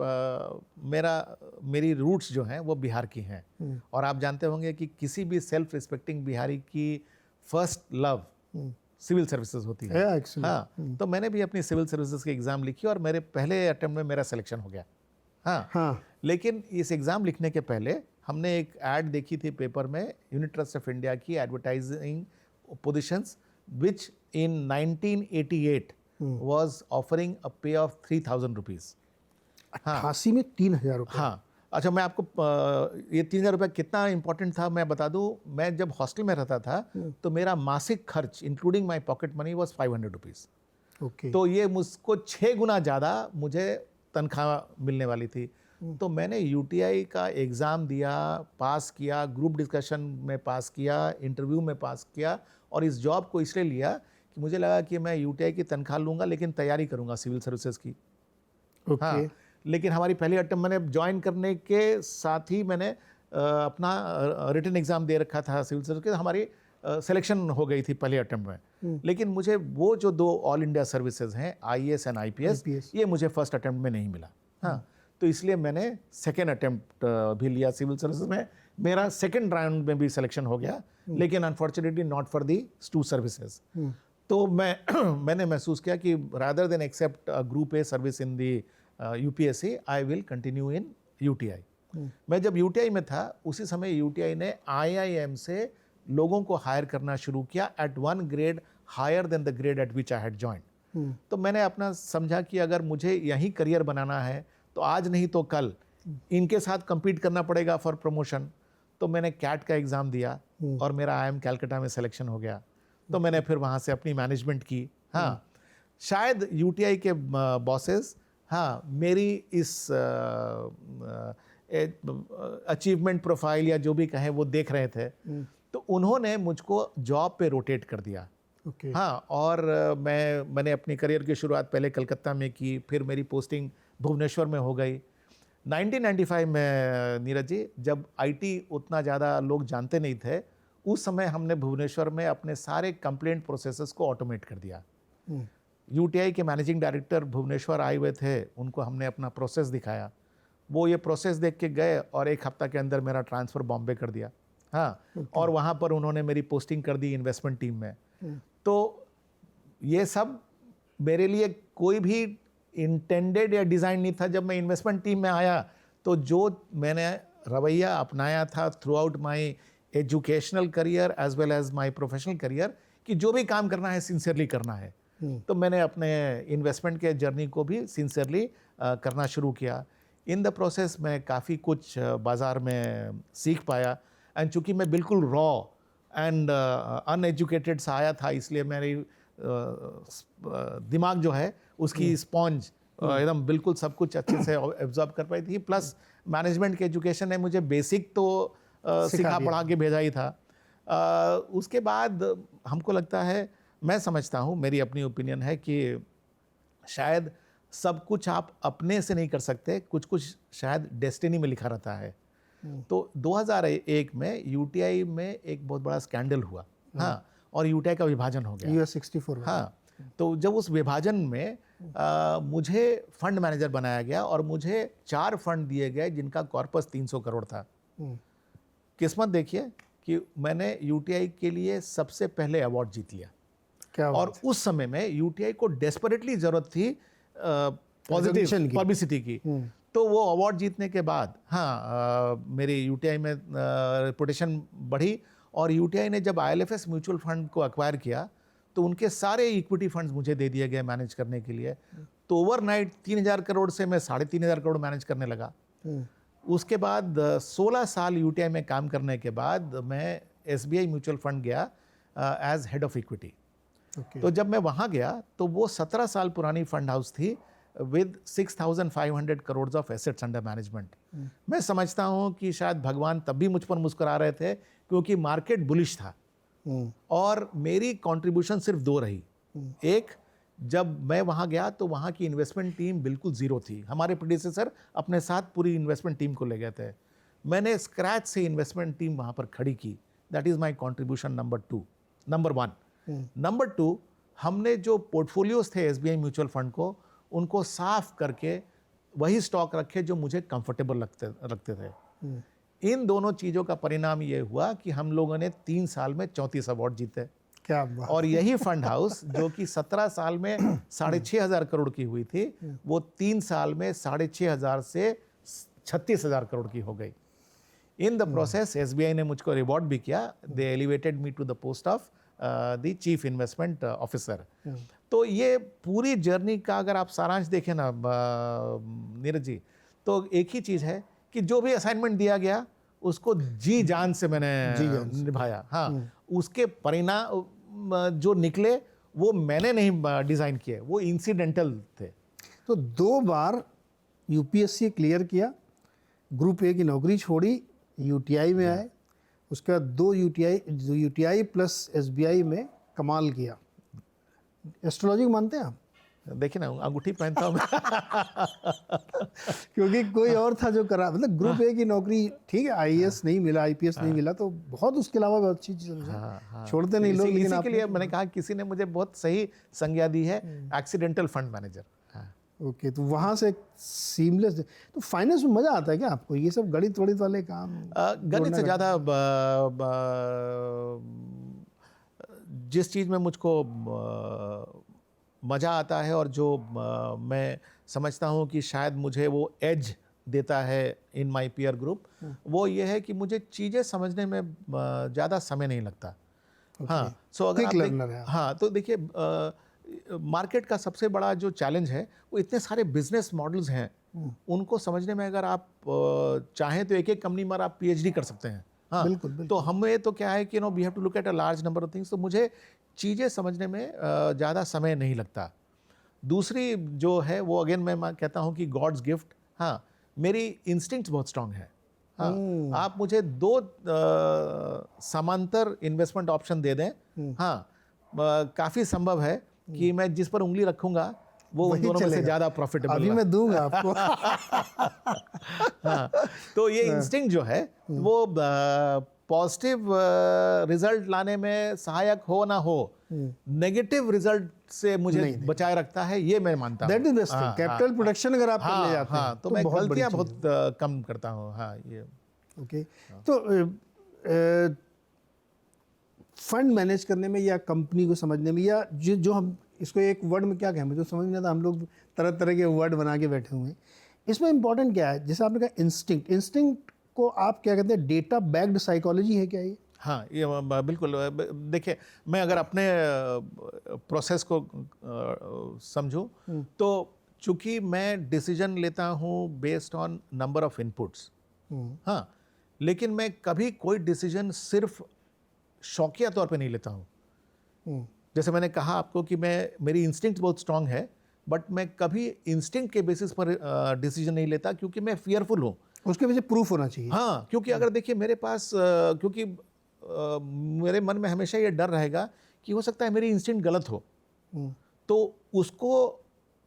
मेरी रूट्स जो हैं वो बिहार की हैं, और आप जानते होंगे कि किसी भी सेल्फ रिस्पेक्टिंग बिहारी की फर्स्ट लव सिविल सर्विसेज होती है। हाँ, तो मैंने भी अपनी सिविल सर्विसेज की एग्ज़ाम लिखी और मेरे पहले अटेम्प्ट में मेरा सिलेक्शन हो गया। हाँ, लेकिन इस एग्ज़ाम लिखने के पहले हमने एक ऐड देखी थी पेपर में, यूनिट ट्रस्ट ऑफ इंडिया की advertising positions which in 1988 was offering a pay of 3,000 rupees। 88 में 3,000 रुपये? हाँ, अच्छा, मैं आपको ये 3,000 रुपये कितना इंपॉर्टेंट था मैं बता दूं। मैं जब हॉस्टल में रहता था तो मेरा मासिक खर्च including my pocket money was 500 rupees. Okay. तो ये मुझको 6 गुना ज़्यादा मुझे तनख्वाह मिलने वाली थी। तो मैंने UTI का एग्ज़ाम दिया, पास किया, ग्रुप डिस्कशन में पास किया, इंटरव्यू में पास किया, और इस जॉब को इसलिए लिया कि मुझे लगा कि मैं UTI की तनख्वाह लूँगा लेकिन तैयारी करूँगा सिविल सर्विसेज की। हाँ, लेकिन हमारी पहली अटेम्प्ट मैंने ज्वाइन करने के साथ ही मैंने अपना रिटन एग्ज़ाम दे रखा था सिविल सर्विस के, हमारी सिलेक्शन हो गई थी पहले अटेम्प्ट में। लेकिन मुझे वो जो 2 ऑल इंडिया सर्विसेज हैं IAS एंड IPS, ये मुझे फर्स्ट अटेम्प्ट में नहीं मिला। हाँ, तो इसलिए मैंने सेकेंड अटेम्प्ट भी लिया सिविल सर्विसेज में, मेरा सेकंड राउंड में भी सिलेक्शन हो गया, लेकिन unfortunately not for the two services. तो मैंने महसूस किया कि rather than accept group A service in the UPSC, I will continue in UTI. मैं जब यूटीआई में था उसी समय यूटीआई ने आईआईएम से लोगों को हायर करना शुरू किया at 1 grade higher than the grade at which I had joined. तो मैंने अपना समझा कि अगर मुझे यहीं करियर बनाना है तो आज नहीं तो कल इनके साथ compete करना पड़ेगा फॉर प्रमोशन। तो मैंने कैट का एग्ज़ाम दिया और मेरा IIM कैलकाटा में सिलेक्शन हो गया। तो मैंने फिर वहाँ से अपनी मैनेजमेंट की। हाँ, शायद यूटीआई के बॉसेस हाँ मेरी इस अचीवमेंट प्रोफाइल या जो भी कहें वो देख रहे थे, तो उन्होंने मुझको जॉब पे रोटेट कर दिया। हाँ, और मैंने अपनी करियर की शुरुआत पहले कलकत्ता में की, फिर मेरी पोस्टिंग भुवनेश्वर में हो गई। 1995 में नीरज जी, जब आईटी उतना ज़्यादा लोग जानते नहीं थे, उस समय हमने भुवनेश्वर में अपने सारे कंप्लेंट प्रोसेसेस को ऑटोमेट कर दिया। यूटीआई के मैनेजिंग डायरेक्टर भुवनेश्वर आए हुए थे, उनको हमने अपना प्रोसेस दिखाया। वो ये प्रोसेस देख के गए और 1 हफ्ता के अंदर मेरा ट्रांसफ़र बॉम्बे कर दिया। हाँ, और वहाँ पर उन्होंने मेरी पोस्टिंग कर दी इन्वेस्टमेंट टीम में। तो ये सब मेरे लिए कोई भी इंटेंडेड या डिज़ाइन नहीं था। जब मैं इन्वेस्टमेंट टीम में आया तो जो मैंने रवैया अपनाया था throughout my educational career as well as my professional career, कि जो भी काम करना है सिंसियरली करना है, तो मैंने अपने इन्वेस्टमेंट के जर्नी को भी सिंसियरली करना शुरू किया। इन द प्रोसेस मैं काफ़ी कुछ बाज़ार में सीख पाया। एंड चूँकि मैं बिल्कुल रॉ एंड अनएजुकेटेड सा आया था, इसलिए मेरी दिमाग जो है उसकी स्पॉन्ज एकदम बिल्कुल सब कुछ अच्छे से एब्जॉर्ब कर पाई थी। प्लस मैनेजमेंट के एजुकेशन ने मुझे बेसिक तो सिखा पढ़ा के भेजा ही था। उसके बाद हमको लगता है, मैं समझता हूँ, मेरी अपनी ओपिनियन है कि शायद सब कुछ आप अपने से नहीं कर सकते, कुछ कुछ शायद डेस्टिनी में लिखा रहता है। तो 2001 में यूटीआई में एक बहुत बड़ा स्कैंडल हुआ। हाँ, और यूटीआई का विभाजन हो गया US 64। हाँ, तो जब उस विभाजन में मुझे फंड मैनेजर बनाया गया और मुझे 4 फंड दिए गए जिनका कॉर्पस 300 करोड़ था। किस्मत देखिए कि मैंने यूटीआई के लिए सबसे पहले अवार्ड जीत लिया। क्या और उस समय में यूटीआई को डेस्परेटली ज़रूरत थी पॉजिटिव पब्लिसिटी की। तो वो अवार्ड जीतने के बाद मेरी यूटीआई में रेपुटेशन बढ़ी। और यूटीआई ने जब IL&FS म्यूचुअल फंड को एक्वायर किया तो उनके सारे इक्विटी फंड्स मुझे दे दिए गए मैनेज करने के लिए। तो ओवरनाइट 3000 करोड़ से मैं 3500 करोड़ मैनेज करने लगा। उसके बाद 16 साल यूटीआई में काम करने के बाद मैं SBI म्यूचुअल फंड गया एज हेड ऑफ इक्विटी। तो जब मैं वहाँ गया तो वो 17 साल पुरानी फंड हाउस थी with 6500 crore of assets under management. मैं समझता हूँ कि शायद भगवान तब भी मुझ पर मुस्कुरा रहे थे क्योंकि मार्केट बुलिश था और मेरी कंट्रीब्यूशन सिर्फ 2 रही। एक, जब मैं वहाँ गया तो वहाँ की इन्वेस्टमेंट टीम बिल्कुल ज़ीरो थी। हमारे प्रेडिसेसर अपने साथ पूरी इन्वेस्टमेंट टीम को ले गए थे। मैंने स्क्रैच से इन्वेस्टमेंट टीम वहाँ पर खड़ी की। That is my contribution number 1। Number 2, हमने जो पोर्टफोलियोज थे SBI म्यूचुअल फंड को, उनको साफ करके वही स्टॉक रखे जो मुझे कंफर्टेबल रखते थे। इन दोनों चीज़ों का परिणाम ये हुआ कि हम लोगों ने 3 साल में 34 अवार्ड जीते। क्या बात। और यही फंड हाउस जो कि 17 साल में 6500 करोड़ की हुई थी, वो 3 साल में 6500 से 36000 करोड़ की हो गई। इन द प्रोसेस SBI ने मुझको रिवॉर्ड भी किया। They elevated me to the post of the chief investment officer. तो ये पूरी जर्नी का अगर आप सारांश देखें ना नीरज जी, तो एक ही चीज़ है कि जो भी असाइनमेंट दिया गया उसको जी जान से मैंने निभाया। हाँ, उसके परिणाम जो निकले वो मैंने नहीं डिज़ाइन किए, वो इंसिडेंटल थे। तो 2 बार यूपीएससी क्लियर किया, ग्रुप ए की नौकरी छोड़ी, यूटीआई में आए, उसके बाद 2 यूटीआई प्लस SBI में कमाल किया। एस्ट्रोलॉजी मानते हैं आप? देखिए ना, अंगूठी पहनता हूँ मैं। क्योंकि कोई और था जो करा, मतलब ग्रुप ए की नौकरी ठीक है, IAS नहीं मिला, IPS नहीं मिला, तो बहुत उसके अलावा बहुत अच्छी चीज़ छोड़ते नहीं लोग। लेकिन इसी के लिए मैंने कहा किसी ने मुझे बहुत सही संज्ञा दी है, एक्सीडेंटल फंड मैनेजर। ओके, तो वहाँ से सीमलेस। तो फाइनेंस में मज़ा आता है क्या आपको? ये सब गणित वणित वाले काम गणित से ज़्यादा जिस चीज़ में मुझको मज़ा आता है और जो मैं समझता हूँ कि शायद मुझे वो एज देता है इन माय पीयर ग्रुप, वो ये है कि मुझे चीज़ें समझने में ज़्यादा समय नहीं लगता। हाँ, सो अगर Quick आप learner है आप। हाँ, तो देखिए मार्केट का सबसे बड़ा जो चैलेंज है वो इतने सारे बिजनेस मॉडल्स हैं, उनको समझने में अगर आप चाहें तो एक एक कंपनी में आप पीएचडी कर सकते हैं। हाँ, बिल्कुल, तो बिल्कुल। हमें तो क्या है कि we have to look at a large number of things, तो मुझे चीज़ें समझने में ज़्यादा समय नहीं लगता। दूसरी जो है वो अगेन मैं कहता हूँ कि गॉड्स गिफ्ट। हाँ, मेरी इंस्टिंक्ट्स बहुत स्ट्रांग है। हाँ, आप मुझे 2 समांतर इन्वेस्टमेंट ऑप्शन दे दें, हाँ, काफ़ी संभव है कि मैं जिस पर उंगली रखूंगा वो उन वही दोनों में से चलेगा। ज़्यादा प्रॉफिटेबल अभी मैं दूंगा आपको। हाँ, तो ये इंस्टिंक्ट जो है वो पॉजिटिव रिजल्ट लाने में सहायक हो ना हो, नेगेटिव रिजल्ट से मुझे बचाए रखता है, ये मैं मानता हूँ। That is best thing. Capital production अगर आप करने जाते हैं हाँ, तो मैं बहुत बड़ी गलतियाँ चीज़ बहुत कम करता हूँ। हाँ, ये ओके। तो फंड मैनेज करने में या कंपनी को समझने में, या जो हम इसको एक वर्ड में क्या कहें, मुझे समझ नहीं आता, हम लोग तरह तरह के वर्ड बना के बैठे हुए हैं। इसमें इंपॉर्टेंट क्या है? जैसे आपने कहा इंस्टिंक्ट, इंस्टिंक्ट को आप क्या कहते हैं? डेटा बैक्ड साइकोलॉजी है क्या ये? हाँ, ये बिल्कुल देखिए, मैं अगर अपने प्रोसेस को समझूं तो चूंकि मैं डिसीजन लेता हूं based on number of inputs, हाँ, लेकिन मैं कभी कोई डिसीजन सिर्फ शौकिया तौर पे नहीं लेता हूं। जैसे मैंने कहा आपको कि मेरी इंस्टिंक्ट बहुत स्ट्रांग है, बट मैं कभी इंस्टिंक्ट के बेसिस पर डिसीजन नहीं लेता क्योंकि मैं फियरफुल हूँ। उसके पीछे प्रूफ होना चाहिए। हाँ, क्योंकि अगर देखिए मेरे पास क्योंकि मेरे मन में हमेशा ये डर रहेगा कि हो सकता है मेरी इंस्टिंक्ट गलत हो, तो उसको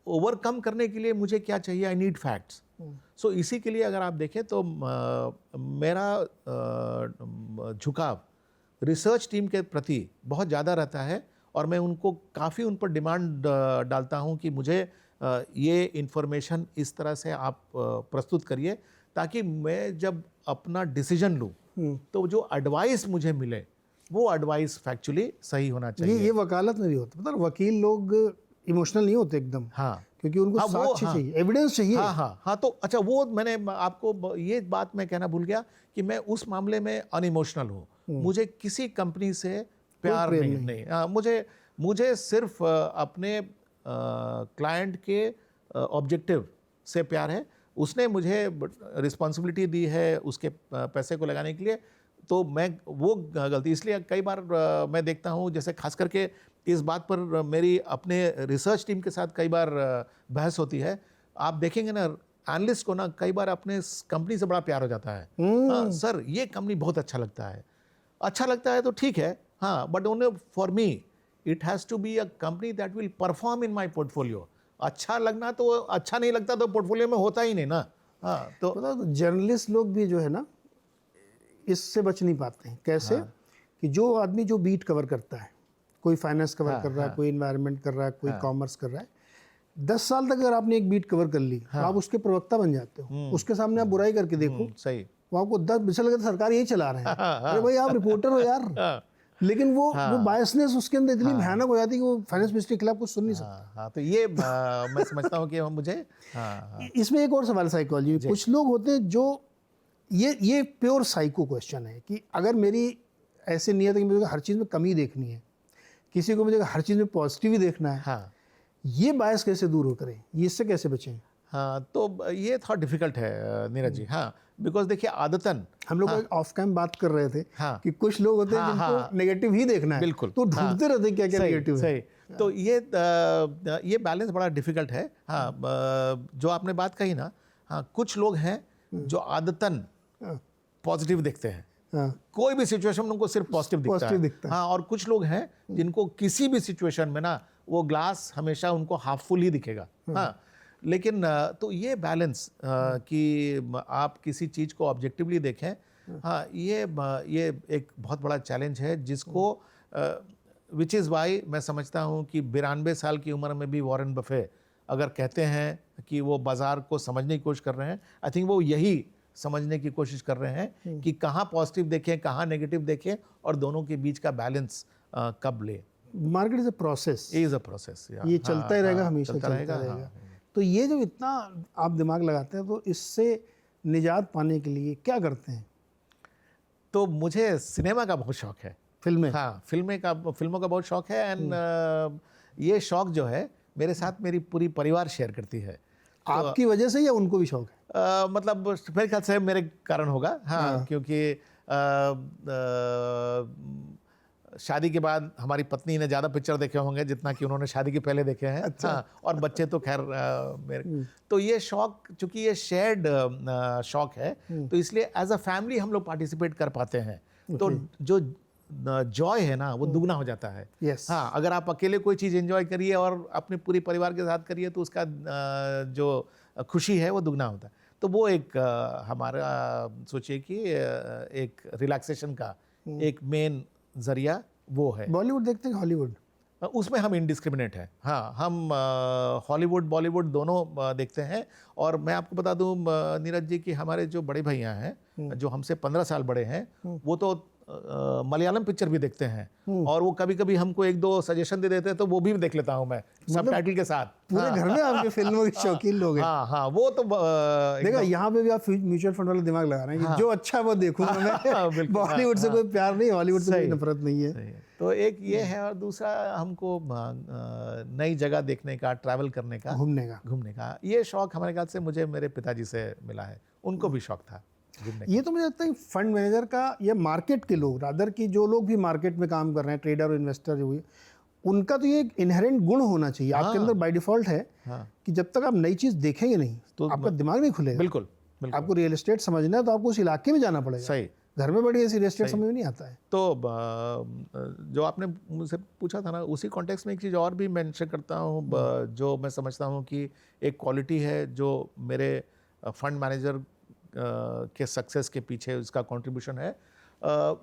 ओवरकम करने के लिए मुझे क्या चाहिए? I need facts. सो इसी के लिए अगर आप देखें तो मेरा झुकाव रिसर्च टीम के प्रति बहुत ज़्यादा रहता है और मैं उनको काफ़ी उन पर डिमांड डालता हूं कि मुझे ये इन्फॉर्मेशन इस तरह से आप प्रस्तुत करिए ताकि मैं जब अपना डिसीजन लूं तो जो एडवाइस मुझे मिले वो एडवाइस फैक्चुअली सही होना चाहिए। ये वकालत में भी होता है, पता है, वकील लोग इमोशनल नहीं होते एकदम। हाँ, क्योंकि उनको साक्ष्य चाहिए, एविडेंस चाहिए। हाँ, तो अच्छा, वो मैंने आपको ये बात मैं कहना भूल गया कि मैं उस मामले में अनइमोशनल हूँ। मुझे किसी कंपनी से प्यार नहीं। मुझे सिर्फ अपने क्लाइंट के ऑब्जेक्टिव से प्यार है। उसने मुझे रिस्पॉन्सिबिलिटी दी है उसके पैसे को लगाने के लिए, तो मैं वो गलती, इसलिए कई बार मैं देखता हूँ, जैसे खास करके इस बात पर मेरी अपने रिसर्च टीम के साथ कई बार बहस होती है। आप देखेंगे ना, एनालिस्ट को ना कई बार अपने कंपनी से बड़ा प्यार हो जाता है। हाँ, सर ये कंपनी बहुत अच्छा लगता है तो ठीक है, हाँ, but only for me it has to be a company that will perform in my portfolio. अच्छा लगना तो अच्छा नहीं लगता तो पोर्टफोलियो में होता ही नहीं ना। हाँ, तो पता है, जर्नलिस्ट लोग भी जो है ना इससे बच नहीं पाते हैं। कैसे? कि जो आदमी जो बीट कवर करता है, कोई फाइनेंस कवर कर रहा है, कोई इन्वायरमेंट कर रहा है, कोई कॉमर्स कर रहा है, 10 साल तक अगर आपने एक बीट कवर कर ली तो आप उसके प्रवक्ता बन जाते हो। उसके सामने आप बुराई करके देखो, सही, वो आपको 10 बिछल लगता सरकार यही चला रहे हैं। अरे भाई आप रिपोर्टर हो यार। लेकिन वो बायसनेस उसके अंदर इतनी भयानक हो जाती है कि वो फाइनेंस मिनिस्ट्री के खिलाफ कुछ सुन नहीं सकता। हाँ, तो ये मैं समझता हूँ कि मुझे इसमें एक और सवाल साइकोलॉजी, कुछ लोग होते हैं जो ये प्योर साइको क्वेश्चन है कि अगर मेरी ऐसी नियत है कि मुझे हर चीज़ में कमी देखनी है, किसी को मुझे हर चीज़ में पॉजिटिव ही देखना है, हाँ, ये बायस कैसे दूर हो करें, ये इससे कैसे बचें? हाँ, तो ये थोड़ा डिफिकल्ट है नीरज जी। हाँ, बिकॉज देखिए आदतन हम लोग ऑफ कैम बात कर रहे थे कि कुछ लोग होते हैं जिनको नेगेटिव ही देखना है, बिल्कुल, तो ढूंढते रहते क्या क्या नेगेटिव है। सही, तो ये बैलेंस बड़ा डिफिकल्ट है। हाँ, जो आपने बात कही ना, हाँ, कुछ लोग हैं जो आदतन पॉजिटिव देखते हैं। कोई भी सिचुएशन में उनको सिर्फ पॉजिटिव दिखता है। हाँ, और कुछ लोग हैं जिनको किसी भी सिचुएशन में ना वो ग्लास हमेशा उनको हाफ फुल ही दिखेगा। हाँ, लेकिन तो ये बैलेंस कि आप किसी चीज़ को ऑब्जेक्टिवली देखें, हाँ, ये एक बहुत बड़ा चैलेंज है जिसको विच इज़ वाई मैं समझता हूँ कि 92 साल की उम्र में भी वॉरेन बफे अगर कहते हैं कि वो बाजार को समझने की कोशिश कर रहे हैं, आई थिंक वो यही समझने की कोशिश कर रहे हैं कि कहाँ पॉजिटिव देखें, कहाँ नेगेटिव देखें और दोनों के बीच का बैलेंस कब ले। Market is a process, is a process, ये चलता ही रहेगा, हमेशा चलता रहेगा। हाँ। तो ये जो इतना आप दिमाग लगाते हैं, तो इससे निजात पाने के लिए क्या करते हैं? तो मुझे सिनेमा का बहुत शौक है। फिल्में? हाँ, फिल्मों का बहुत शौक है। एंड ये शौक जो है मेरे साथ मेरी पूरी परिवार शेयर करती है। आपकी वजह से या उनको भी शौक है? मतलब मेरे ख्याल से मेरे कारण होगा। हाँ, क्योंकि शादी के बाद हमारी पत्नी ने ज़्यादा पिक्चर देखे होंगे जितना कि उन्होंने शादी के पहले देखे हैं। अच्छा। हाँ, और बच्चे तो खैर मेरे, तो ये शौक, चूंकि ये शेयर्ड शौक है, तो इसलिए एज अ फैमिली हम लोग पार्टिसिपेट कर पाते हैं। तो जो जॉय है ना वो दुगना हो जाता है। Yes. हाँ, अगर आप अकेले कोई चीज़ एंजॉय करिए और अपने पूरी परिवार के साथ करिए तो उसका जो खुशी है वो दुगना होता है। तो वो एक हमारा सोचिए कि एक रिलैक्सेशन का एक मेन जरिया वो है। बॉलीवुड देखते हैं हॉलीवुड? उसमें हम इनडिस्क्रिमिनेट हैं। हाँ, हम हॉलीवुड बॉलीवुड दोनों देखते हैं। और मैं आपको बता दूं नीरज जी कि हमारे जो बड़े भैया हैं जो हमसे 15 साल बड़े हैं, वो तो मलयालम पिक्चर भी देखते हैं और वो कभी कभी हमको एक दो सजेशन दे देते हैं, तो वो भी देख लेता हूं मैं सबटाइटल के साथ। पूरे घर में आपके फिल्मों के शौकीन लोग हैं। हाँ हाँ, वो तो देखा, यहाँ पे भी आप म्यूचुअल फंड वाला दिमाग लगा रहे हैं कि जो अच्छा है वो देखूंगा मैं। बॉलीवुड से कोई प्यार नहीं, हॉलीवुड से कोई नफरत नहीं है। तो एक ये है, और दूसरा हमको नई जगह देखने का, ट्रैवल करने का, घूमने का ये शौक हमारे ख्याल से मुझे मेरे पिताजी से मिला है। उनको भी शौक था घूमने का। ये तो मुझे लगता है फंड मैनेजर का या मार्केट के लोग, रादर की जो लोग भी मार्केट में काम कर रहे हैं, ट्रेडर और इन्वेस्टर जो हुए, उनका तो ये एक इनहेरेंट गुण होना चाहिए आपके अंदर बाय डिफॉल्ट है कि जब तक आप नई चीज़ देखेंगे नहीं तो आपका दिमाग नहीं खुलेगा। बिल्कुल। आपको रियल एस्टेट समझना है तो आपको उस इलाके में जाना पड़ेगा। सही। घर में बैठ के रियल एस्टेट समझ में नहीं आता है। तो जो आपने मुझसे पूछा था ना, उसी कॉन्टेक्स्ट में एक चीज़ और भी मेंशन करता हूँ जो मैं समझता हूँ कि एक क्वालिटी है जो मेरे फंड मैनेजर के सक्सेस के पीछे उसका कंट्रीब्यूशन है।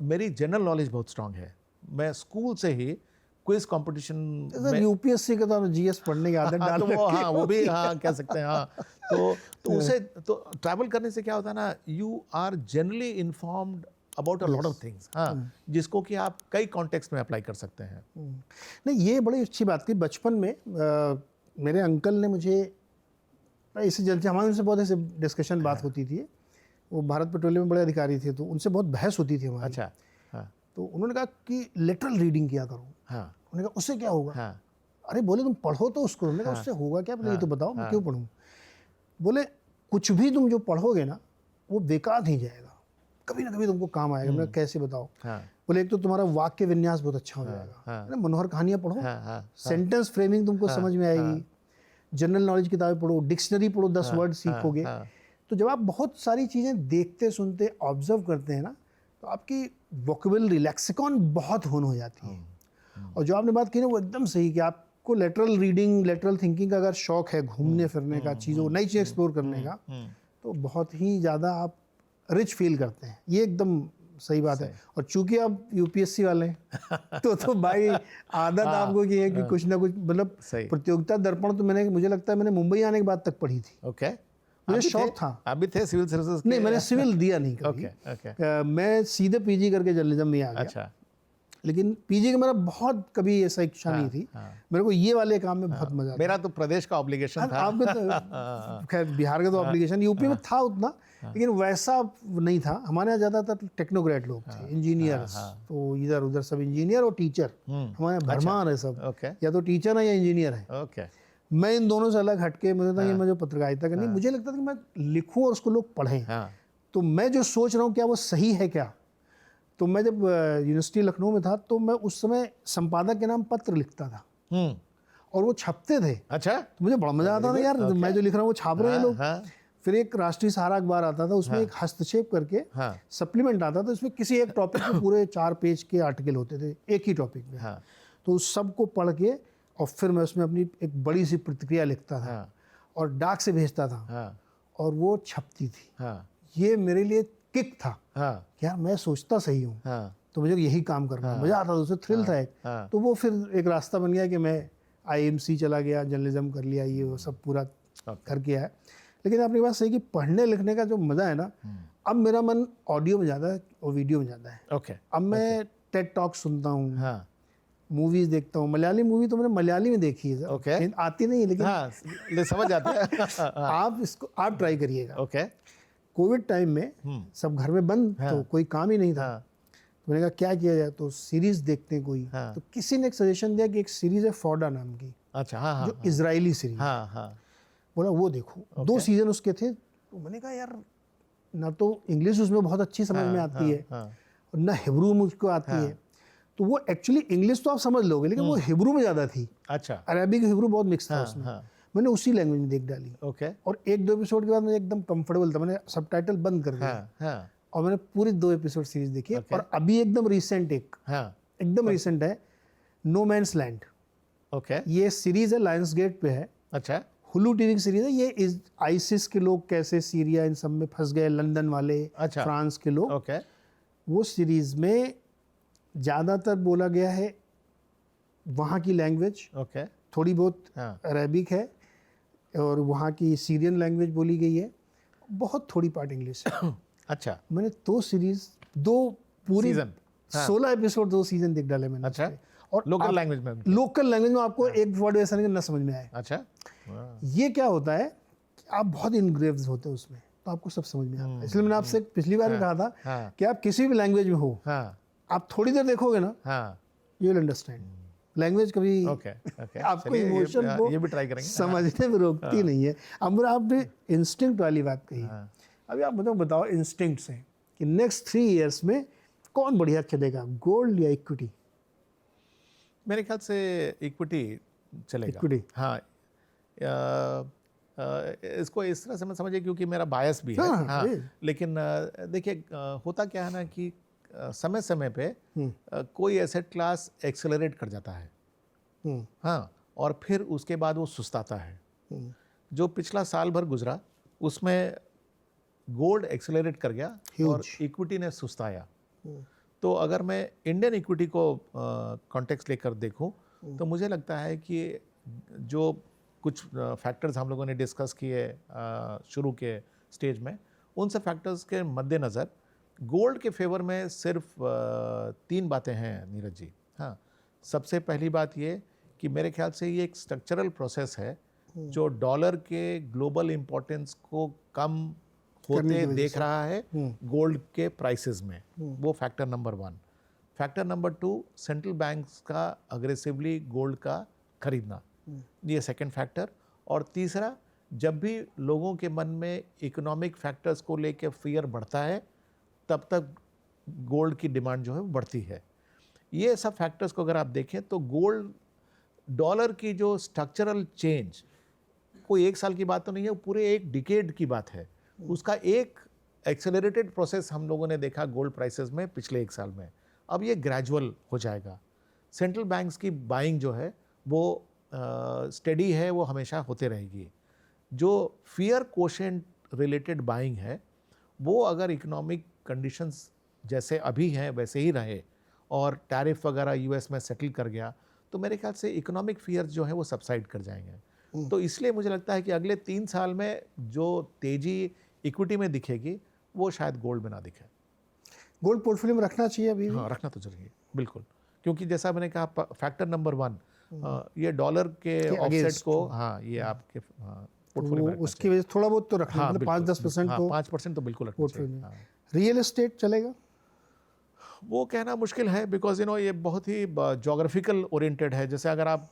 मेरी जनरल नॉलेज बहुत स्ट्रांग है। मैं स्कूल से ही क्विज कंपटीशन में, यूपीएससी का तो जीएस पढ़ने की आदत डाल तो वो भी कह सकते हैं। तो उसे तो ट्रैवल करने से क्या होता है ना, you are generally informed about a lot of things, जिसको कि आप कई कॉन्टेक्स्ट में अप्लाई कर सकते हैं। नहीं, ये बड़ी अच्छी बात थी। बचपन में मेरे अंकल ने मुझे इसे जल्दी, हमारे उनसे बहुत ऐसे डिस्कशन बात होती थी। वो भारत पेट्रोलियम में बड़े अधिकारी थे, तो उनसे बहुत बहस होती थी हमारी। अच्छा। हाँ। तो उन्होंने कहा कि लेटरल रीडिंग किया करो। हाँ। उन्होंने कहा उससे क्या होगा? हाँ। अरे बोले तुम पढ़ो तो उसको। उन्होंने कहा उससे होगा क्या? बोले ये तो बताओ, मैं क्यों पढ़ूँ? बोले कुछ भी तुम जो पढ़ोगे ना वो बेकार नहीं जाएगा, कभी ना कभी तुमको काम आएगा। मैं कैसे बताओ? बोले एक तो तुम्हारा वाक्य विन्यास बहुत अच्छा हो जाएगा, मनोहर कहानियाँ पढ़ो, सेंटेंस फ्रेमिंग तुमको समझ में आएगी, जनरल नॉलेज किताबें पढ़ो, डिक्शनरी पढ़ो, 10 वर्ड सीखोगे। तो जब आप बहुत सारी चीज़ें देखते सुनते ऑब्जर्व करते हैं ना, तो आपकी वोकेबुलरी लेक्सिकॉन बहुत होन हो जाती है। और जो आपने बात की ना वो एकदम सही कि आपको लेटरल रीडिंग, लेटरल थिंकिंग का अगर शौक है, घूमने फिरने का, चीज़ों नई चीज़ एक्सप्लोर करने का, तो बहुत ही ज़्यादा आप रिच फील करते हैं। ये एकदम सही बात है। और चूंकि आप यूपीएससी वाले हैं तो भाई आदत आपको ये है कि कुछ ना कुछ, मतलब प्रतियोगिता दर्पण तो मुझे लगता है मैंने मुंबई आने के बाद तक पढ़ी थी। ओके। मुझे शौक था। अभी थे सिविल सर्विसेज? नहीं, मैंने सिविल दिया नहीं कभी। मैं सीधे पीजी करके जर्नलिज्म में आ गया। अच्छा। लेकिन पीजी का मेरा बहुत कभी ऐसा इच्छा नहीं थी। मेरे को ये वाले काम में बहुत मजा आता। मेरा तो प्रदेश का ऑब्लिगेशन था। आपके तो खैर बिहार का तो ऑब्लिगेशन, यूपी में था उतना, लेकिन वैसा नहीं था। हमारे यहाँ ज़्यादातर टेक्नोक्रेट लोग थे, इंजीनियर्स। तो इधर उधर सब इंजीनियर और टीचर, हमारे यहाँ भरमार है सब। या तो टीचर है या इंजीनियर है। मैं इन दोनों से अलग हटके, मुझे था कि मैं जो पत्रकारिता करनी, मुझे लगता था कि मैं लिखूं और उसको लोग पढ़ें। तो मैं जो सोच रहा हूँ क्या वो सही है क्या? तो मैं जब यूनिवर्सिटी लखनऊ में था तो मैं उस समय संपादक के नाम पत्र लिखता था और वो छपते थे। अच्छा। तो मुझे बड़ा मजा आता था यार, मैं जो लिख रहा हूँ वो छाप रहे हैं लोग। फिर एक राष्ट्रीय सहारा अखबार आता था, उसमें एक हस्तक्षेप करके सप्लीमेंट आता था, उसमें किसी एक टॉपिक पे पूरे 4 पेज के आर्टिकल होते थे एक ही टॉपिक पे। तो उस सबको पढ़ के और फिर मैं उसमें अपनी एक बड़ी सी प्रतिक्रिया लिखता था और डाक से भेजता था और वो छपती थी। ये मेरे लिए किक था कि यार मैं सोचता सही हूँ, तो मुझे यही काम करना, मजा आता था, उससे थ्रिल था एक। तो वो फिर एक रास्ता बन गया कि मैं IMC चला गया, जर्नलिज्म कर लिया, ये वो सब पूरा करके आया। लेकिन आपने बात सही कि पढ़ने लिखने का जो मज़ा है ना, अब मेरा मन ऑडियो में ज़्यादा है और वीडियो में ज़्यादा है। ओके। अब मैं टेड टॉक सुनता हूँ, हाँ मूवीज़ देखता हूँ। मलयाली मूवी तो मैंने मलयाली में देखी है, ओके। आती नहीं है लेकिन हाँ समझ जाते हैं। आप ट्राई करिएगा। ओके। कोविड टाइम में सब घर में बंद, तो कोई काम ही नहीं था। हाँ तो मैंने कहा क्या किया जाए, तो सीरीज देखते हैं कोई। हाँ। तो किसी ने एक सजेशन दिया कि एक सीरीज है फॉडा नाम की, अच्छा। हाँ हाँ जो इजरायली सीरीज। हाँ हाँ। बोला वो देखो, 2 सीजन उसके थे। तो मैंने कहा यार, ना तो इंग्लिश उसमें बहुत अच्छी समझ में आती है और ना हिब्रू मुझको आती है। तो वो एक्चुअली इंग्लिश तो आप समझ लोगे, लेकिन वो हिब्रू में ज़्यादा थी। अच्छा। अरबिक हिब्रू बहुत मिक्स था उसमें। मैंने उसी लैंग्वेज में देख डाली। ओके। और 1-2 एपिसोड के बाद मैं एकदम कंफर्टेबल था, मैंने सबटाइटल बंद कर दिया। हाँ हाँ और मैंने पूरी 2 एपिसोड सीरीज देखी है। और अभी एकदम रिसेंट एकदम रिसेंट है, नो मैंस लैंड। ओके। ये सीरीज है, लायंस गेट पे है। अच्छा। हुलू टीवी की सीरीज है। ये आईसिस के लोग कैसे सीरिया इन सब में फंस गए, लंदन वाले, अच्छा। फ्रांस के लोग। ओके। वो सीरीज में ज़्यादातर बोला गया है वहाँ की लैंग्वेज, ओके। थोड़ी बहुत हाँ। अरेबिक है, और वहाँ की सीरियन लैंग्वेज बोली गई है, बहुत थोड़ी पार्ट इंग्लिश है। अच्छा। मैंने 2 सीरीज, 2 पूरी सीजन 16 एपिसोड 2 सीजन देख डाले मैंने। अच्छा। उसपे। और लोकल लैंग्वेज में। लोकल लैंग्वेज में आपको एक वर्ड ऐसा नहीं कि ना समझ में आए। अच्छा। ये क्या होता है कि आप बहुत इनग्रेव्स होते हैं उसमें, तो आपको सब समझ में आता है। इसलिए मैंने आपसे पिछली बार भी कहा था हाँ कि आप किसी भी लैंग्वेज में हो, हाँ आप थोड़ी देर देखोगे ना, हाँ। You will understand. लैंग्वेज कभी ओके ओके। आपको चलिए, इमोशन को ये भी ट्राई करेंगे। समझने में रोकती नहीं है। अब आपने इंस्टिंक्ट वाली बात कही। हाँ। अभी आप बताओ इंस्टिंक्ट से कि नेक्स्ट 3 इयर्स में कौन बढ़िया चलेगा, गोल्ड या इक्विटी? मेरे ख्याल से इक्विटी चलेगा। इक्विटी। हाँ। इसको इस तरह से मैं समझिए, क्योंकि मेरा बायस भी है। हाँ, हाँ। लेकिन देखिए, होता क्या है ना कि समय समय पे कोई एसेट क्लास एक्सेलरेट कर जाता है। हाँ। और फिर उसके बाद वो सुस्ताता है। जो पिछला साल भर गुजरा उसमें गोल्ड एक्सेलरेट कर गया और इक्विटी ने सुस्ताया। तो अगर मैं इंडियन इक्विटी को कॉन्टेक्स्ट लेकर देखूं, तो मुझे लगता है कि जो कुछ फैक्टर्स हम लोगों ने डिस्कस किए शुरू के स्टेज में, उन सब फैक्टर्स के मद्देनज़र गोल्ड के फेवर में सिर्फ 3 बातें हैं नीरज जी। हाँ। सबसे पहली बात ये कि मेरे ख्याल से ये एक स्ट्रक्चरल प्रोसेस है जो डॉलर के ग्लोबल इम्पोर्टेंस को कम होते देख रहा है गोल्ड के प्राइसेस में। वो factor number 1। Factor number 2, central banks का अग्रेसिवली गोल्ड का खरीदना, ये सेकंड फैक्टर। और तीसरा, जब भी लोगों के मन में इकोनॉमिक फैक्टर्स को लेकर फियर बढ़ता है, तब तक गोल्ड की डिमांड जो है वो बढ़ती है। ये सब फैक्टर्स को अगर आप देखें तो गोल्ड डॉलर की जो स्ट्रक्चरल चेंज कोई 1 साल की बात तो नहीं है, वो पूरे 1 डिकेड की बात है। उसका एक एक्सेलरेटेड प्रोसेस हम लोगों ने देखा गोल्ड प्राइसेस में पिछले 1 साल में। अब ये ग्रेजुअल हो जाएगा। सेंट्रल बैंक्स की बाइंग जो है वो स्टेडी है, वो हमेशा होते रहेगी। जो फियर कोशेंट रिलेटेड बाइंग है, वो अगर इकोनॉमिक कंडीशंस जैसे अभी हैं वैसे ही रहे और टैरिफ वगैरह यूएस में सेटल कर गया, तो मेरे ख्याल से इकोनॉमिक फियर्स जो है वो सबसाइड कर जाएंगे। तो इसलिए मुझे लगता है कि अगले 3 साल में जो तेजी इक्विटी में दिखेगी वो शायद गोल्ड में ना दिखे। गोल्ड पोर्टफोलियो में रखना चाहिए अभी भी? हाँ, रखना तो जरूरी है, बिल्कुल। क्योंकि जैसा मैंने कहा, फैक्टर नंबर 1 ये डॉलर के ऑफसेट को, हाँ, ये आपके पोर्टफोलियो में उसकी वजह से थोड़ा बहुत तो रखना, मतलब 5-10% तो 5% तो बिल्कुल रखना चाहिए। हाँ। रियल एस्टेट चलेगा? वो कहना मुश्किल है, बिकॉज ये बहुत ही जोग्राफिकल ओरिएंटेड है। जैसे अगर आप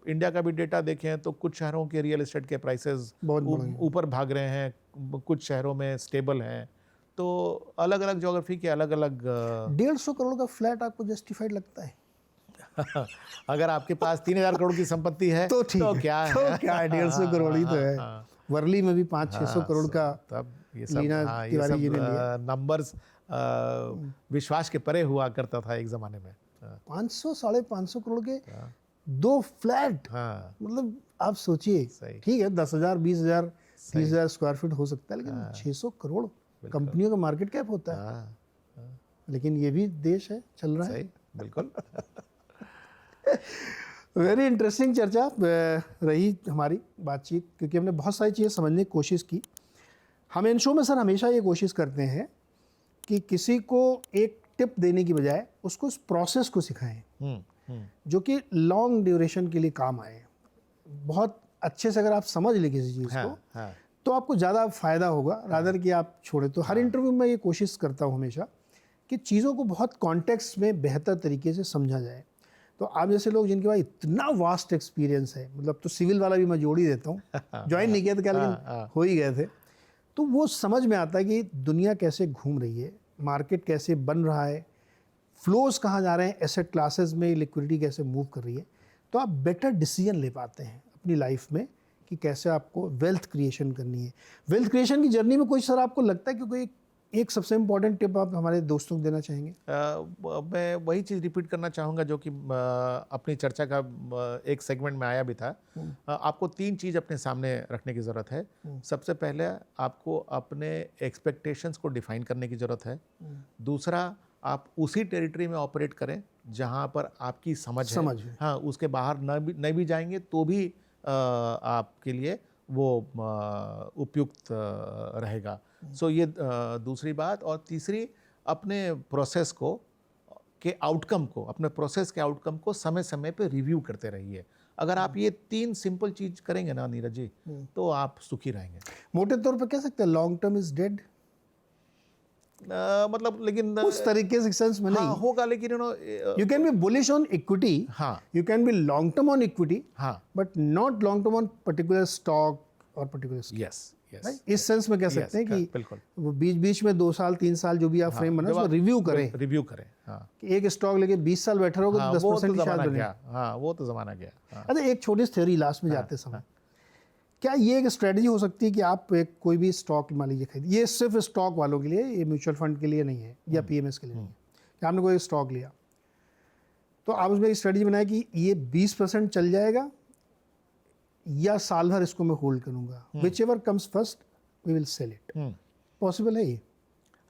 इंडिया का भी डेटा देखें तो कुछ शहरों के रियल एस्टेट के प्राइसेस ऊपर भाग रहे हैं, कुछ शहरों में स्टेबल हैं। तो अलग अलग ज्योग्राफी के अलग अलग 150 करोड़ का फ्लैट आपको जस्टिफाइड लगता है? अगर आपके पास 3000 करोड़ की संपत्ति है तो ठीक तो है, क्या है? तो क्या है, 150 करोड़ ही तो है। वर्ली में भी 500-600 करोड़ का तब ये सब नंबर्स विश्वास के परे हुआ करता था एक ज़माने में। 500-550 करोड़ के 2 फ्लैट, मतलब आप सोचिए, ठीक है 10,000, 20,000, 30,000 स्क्वायर फीट हो सकता है, लेकिन 600 करोड़ कंपनियों का मार्केट कैप होता है। लेकिन ये भी देश है, चल रहा है। बिल्कुल। वेरी इंटरेस्टिंग चर्चा रही हमारी बातचीत, क्योंकि हमने बहुत सारी चीज़ें समझने की कोशिश की। हम इन शो में सर हमेशा ये कोशिश करते हैं कि किसी को एक टिप देने की बजाय उसको उस प्रोसेस को सिखाएं जो कि लॉन्ग ड्यूरेशन के लिए काम आए। बहुत अच्छे से अगर आप समझ लें किसी चीज़ को हाँ, तो आपको ज़्यादा फायदा होगा रादर कि आप छोड़े। तो हर इंटरव्यू में ये कोशिश करता हूँ हमेशा कि चीज़ों को बहुत कॉन्टेक्स्ट में बेहतर तरीके से समझा जाए। तो आप जैसे लोग जिनके पास इतना वास्ट एक्सपीरियंस है, मतलब तो सिविल वाला भी मैं जोड़ ही देता हूँ, ज्वाइन नहीं किया था क्या, लेकिन हो ही गए थे, तो वो समझ में आता है कि दुनिया कैसे घूम रही है, मार्केट कैसे बन रहा है, फ्लोज कहाँ जा रहे हैं, एसेट क्लासेस में लिक्विडिटी कैसे मूव कर रही है। तो आप बेटर डिसीजन ले पाते हैं अपनी लाइफ में कि कैसे आपको वेल्थ क्रिएशन करनी है। वेल्थ क्रिएशन की जर्नी में कोई सर आपको लगता है कि कोई एक सबसे इम्पोर्टेंट टिप आप हमारे दोस्तों को देना चाहेंगे? मैं वही चीज़ रिपीट करना चाहूँगा जो कि अपनी चर्चा का एक सेगमेंट में आया भी था। आपको 3 चीज़ अपने सामने रखने की ज़रूरत है। सबसे पहले आपको अपने एक्सपेक्टेशंस को डिफाइन करने की ज़रूरत है। दूसरा, आप उसी टेरिटरी में ऑपरेट करें जहाँ पर आपकी समझ है। हाँ, उसके बाहर नहीं भी जाएंगे तो भी आपके लिए वो उपयुक्त रहेगा। सो ये दूसरी बात। और तीसरी, अपने प्रोसेस को अपने प्रोसेस के आउटकम को समय समय पे रिव्यू करते रहिए। अगर आप ये 3 सिंपल चीज करेंगे ना नीरज जी, तो आप सुखी रहेंगे। मोटे तौर पर कह सकते हैं लॉन्ग टर्म इज डेड, मतलब लेकिन उस तरीके से सेंस में नहीं होगा, लेकिन you can be bullish on equity, हाँ, you can be long term on equity, हाँ, but not long term on particular stock और पर्टिकुलर यस, इस सेंस में कह सकते हैं कि बिल्कुल वो बीच बीच में 2 साल 3 साल जो भी आप फ्रेम बना उसको रिव्यू करें। हाँ, कि एक स्टॉक लेके 20 साल बैठे रहोगे तो 10% की शायद बने। हाँ, वो तो ज़माना गया। हाँ, अच्छा, एक छोटी सी थ्योरी लास्ट में जाते समय, क्या ये एक स्ट्रेटजी हो सकती है कि आप एक कोई भी स्टॉक मान लीजिए खरीद, ये सिर्फ स्टॉक वालों के लिए, ये म्यूचुअल फंड के लिए नहीं है या पीएमएस के लिए नहीं है, कि आपने कोई स्टॉक लिया तो आप उसमें एक स्ट्रेटजी बनाए कि ये 20% चल जाएगा या साल भर इसको मैं होल्ड करूंगा, whichever comes first we will sell it. Possible है ये?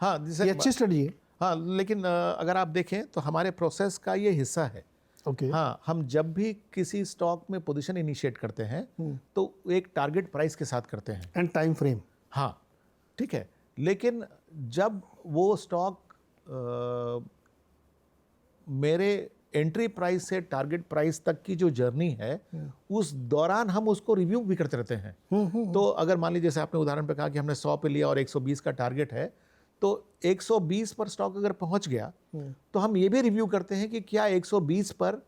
हाँ, ये अच्छी स्ट्रेटजी है। हाँ, लेकिन अगर आप देखें तो हमारे प्रोसेस का ये हिस्सा है। ओके। हाँ, हम जब भी किसी स्टॉक में पोजीशन इनिशिएट करते हैं तो एक टारगेट प्राइस के साथ करते हैं एंड टाइम फ्रेम। हाँ, ठीक है। लेकिन जब वो स्टॉक मेरे एंट्री प्राइस से टारगेट प्राइस तक की जो जर्नी है, उस दौरान हम उसको रिव्यू भी करते रहते हैं। तो अगर मान लीजिए जैसे आपने उदाहरण पे कहा कि हमने 100 पे लिया और 120 का टारगेट है, तो 120 पर स्टॉक अगर पहुंच गया तो हम ये भी रिव्यू करते हैं कि क्या 120 पर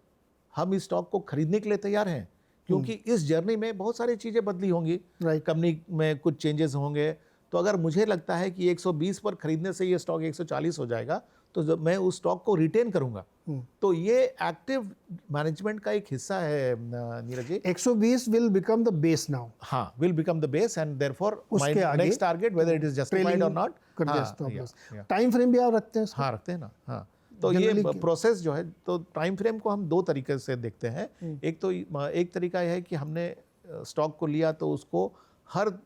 हम इस स्टॉक को खरीदने के लिए तैयार हैं, क्योंकि इस जर्नी में बहुत सारी चीज़ें बदली होंगी, कंपनी में कुछ चेंजेस होंगे। तो अगर मुझे लगता है कि 120 पर खरीदने से ये स्टॉक 140 हो जाएगा तो मैं उस स्टॉक को रिटेन करूंगा। तो ये एक्टिव मैनेजमेंट का एक हिस्सा है Neeraj ji. 120 will become the base now. हाँ, will become the base and therefore my आगे next target whether it is justified और नॉट। टाइम फ्रेम भी आप रखते हैं? हाँ, रखते हैं ना। हाँ, तो ये प्रोसेस जो है, तो टाइम फ्रेम को हम 2 तरीके से देखते हैं। एक तरीका यह है कि हमने स्टॉक को लिया तो उसको हर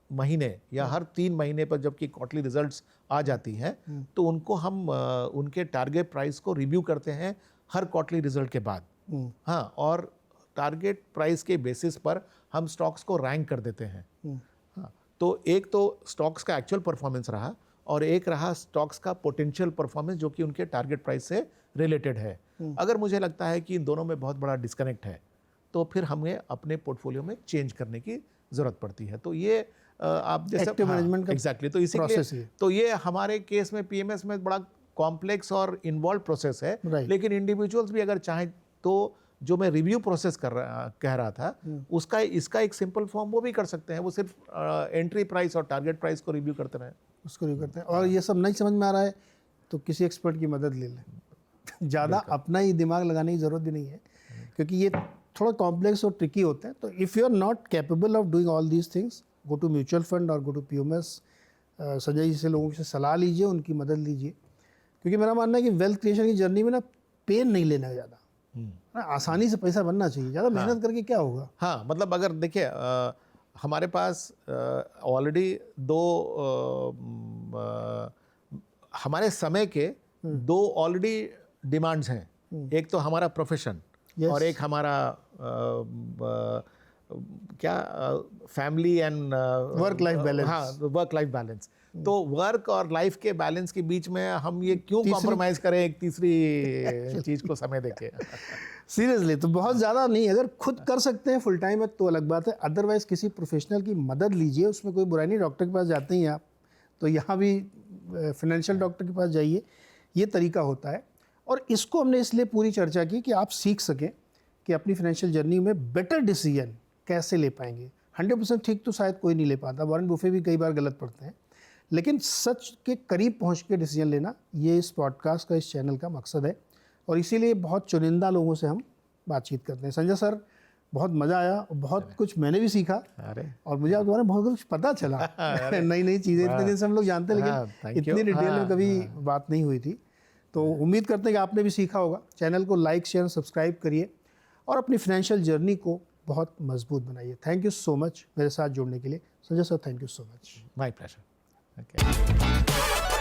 महीने या हर 3 महीने पर जबकि क्वार्टरली रिजल्ट्स आ जाती हैं तो उनको हम उनके टारगेट प्राइस को रिव्यू करते हैं हर क्वार्टरली रिजल्ट के बाद। हाँ, और टारगेट प्राइस के बेसिस पर हम स्टॉक्स को रैंक कर देते हैं। हाँ, तो एक तो स्टॉक्स का एक्चुअल परफॉर्मेंस रहा और एक रहा स्टॉक्स का पोटेंशियल परफॉर्मेंस जो कि उनके टारगेट प्राइस से रिलेटेड है। अगर मुझे लगता है कि इन दोनों में बहुत बड़ा डिस्कनेक्ट है तो फिर हमें अपने पोर्टफोलियो में चेंज करने की ज़रूरत पड़ती है। तो ये आप जैसे एक्टिव मैनेजमेंट का एग्जैक्टली, तो इसीलिए तो ये हमारे केस में पीएमएस में बड़ा कॉम्प्लेक्स और इन्वॉल्व प्रोसेस है। लेकिन इंडिविजुअल्स भी अगर चाहें तो जो मैं रिव्यू प्रोसेस कह रहा था उसका इसका एक सिंपल फॉर्म वो भी कर सकते हैं। वो सिर्फ एंट्री प्राइस और टारगेट प्राइस को रिव्यू करते रहें, उसको रिव्यू करते हैं। और ये सब नहीं समझ में आ रहा है तो किसी एक्सपर्ट की मदद ले लें। ज़्यादा अपना ही दिमाग लगाने की ज़रूरत भी नहीं है, क्योंकि ये थोड़ा कॉम्प्लेक्स और ट्रिकी होते हैं। तो if you are not capable of doing all these things, go to mutual fund और go to PMS. Sanjay ji से लोगों से सलाह लीजिए, उनकी मदद लीजिए, क्योंकि मेरा मानना है कि वेल्थ क्रिएशन की जर्नी में ना पेन नहीं लेना है ज़्यादा, आसानी से पैसा बनना चाहिए, ज़्यादा मेहनत करके क्या होगा। हाँ, मतलब अगर देखिए हमारे पास ऑलरेडी 2 हमारे समय के 2 ऑलरेडी डिमांड्स हैं। एक तो हमारा प्रोफेशन Yes. और एक हमारा क्या family and Work life balance. हाँ, वर्क लाइफ बैलेंस। तो वर्क और लाइफ के बैलेंस के बीच में हम ये क्यों कॉम्प्रोमाइज करें एक तीसरी चीज को समय देके? सीरियसली तो बहुत ज़्यादा नहीं, अगर खुद कर सकते हैं फुल टाइम है तो अलग बात है, अदरवाइज किसी प्रोफेशनल की मदद लीजिए, उसमें कोई बुराई नहीं। डॉक्टर के पास जाते हैं आप तो यहाँ भी फाइनेंशियल डॉक्टर के पास जाइए, ये तरीका होता है। और इसको हमने इसलिए पूरी चर्चा की कि आप सीख सकें कि अपनी फाइनेंशियल जर्नी में बेटर डिसीजन कैसे ले पाएंगे। 100% ठीक तो शायद कोई नहीं ले पाता, वॉरेन बुफे भी कई बार गलत पड़ते हैं, लेकिन सच के करीब पहुँच के डिसीजन लेना ये इस पॉडकास्ट का, इस चैनल का मकसद है। और इसीलिए बहुत चुनिंदा लोगों से हम बातचीत करते हैं। संजय सर, बहुत मज़ा आया और बहुत कुछ मैंने भी सीखा। अरे और मुझे आप द्वारा बहुत कुछ पता चला नई नई चीज़ें इतने दिन से हम लोग जानते हैं, लेकिन इतनी डिटेल में कभी बात नहीं हुई थी। तो उम्मीद करते हैं कि आपने भी सीखा होगा। चैनल को लाइक, शेयर, सब्सक्राइब करिए और अपनी फाइनेंशियल जर्नी को बहुत मजबूत बनाइए। थैंक यू सो मच मेरे साथ जुड़ने के लिए। Sanjay sir, thank you so much. My pleasure. Okay.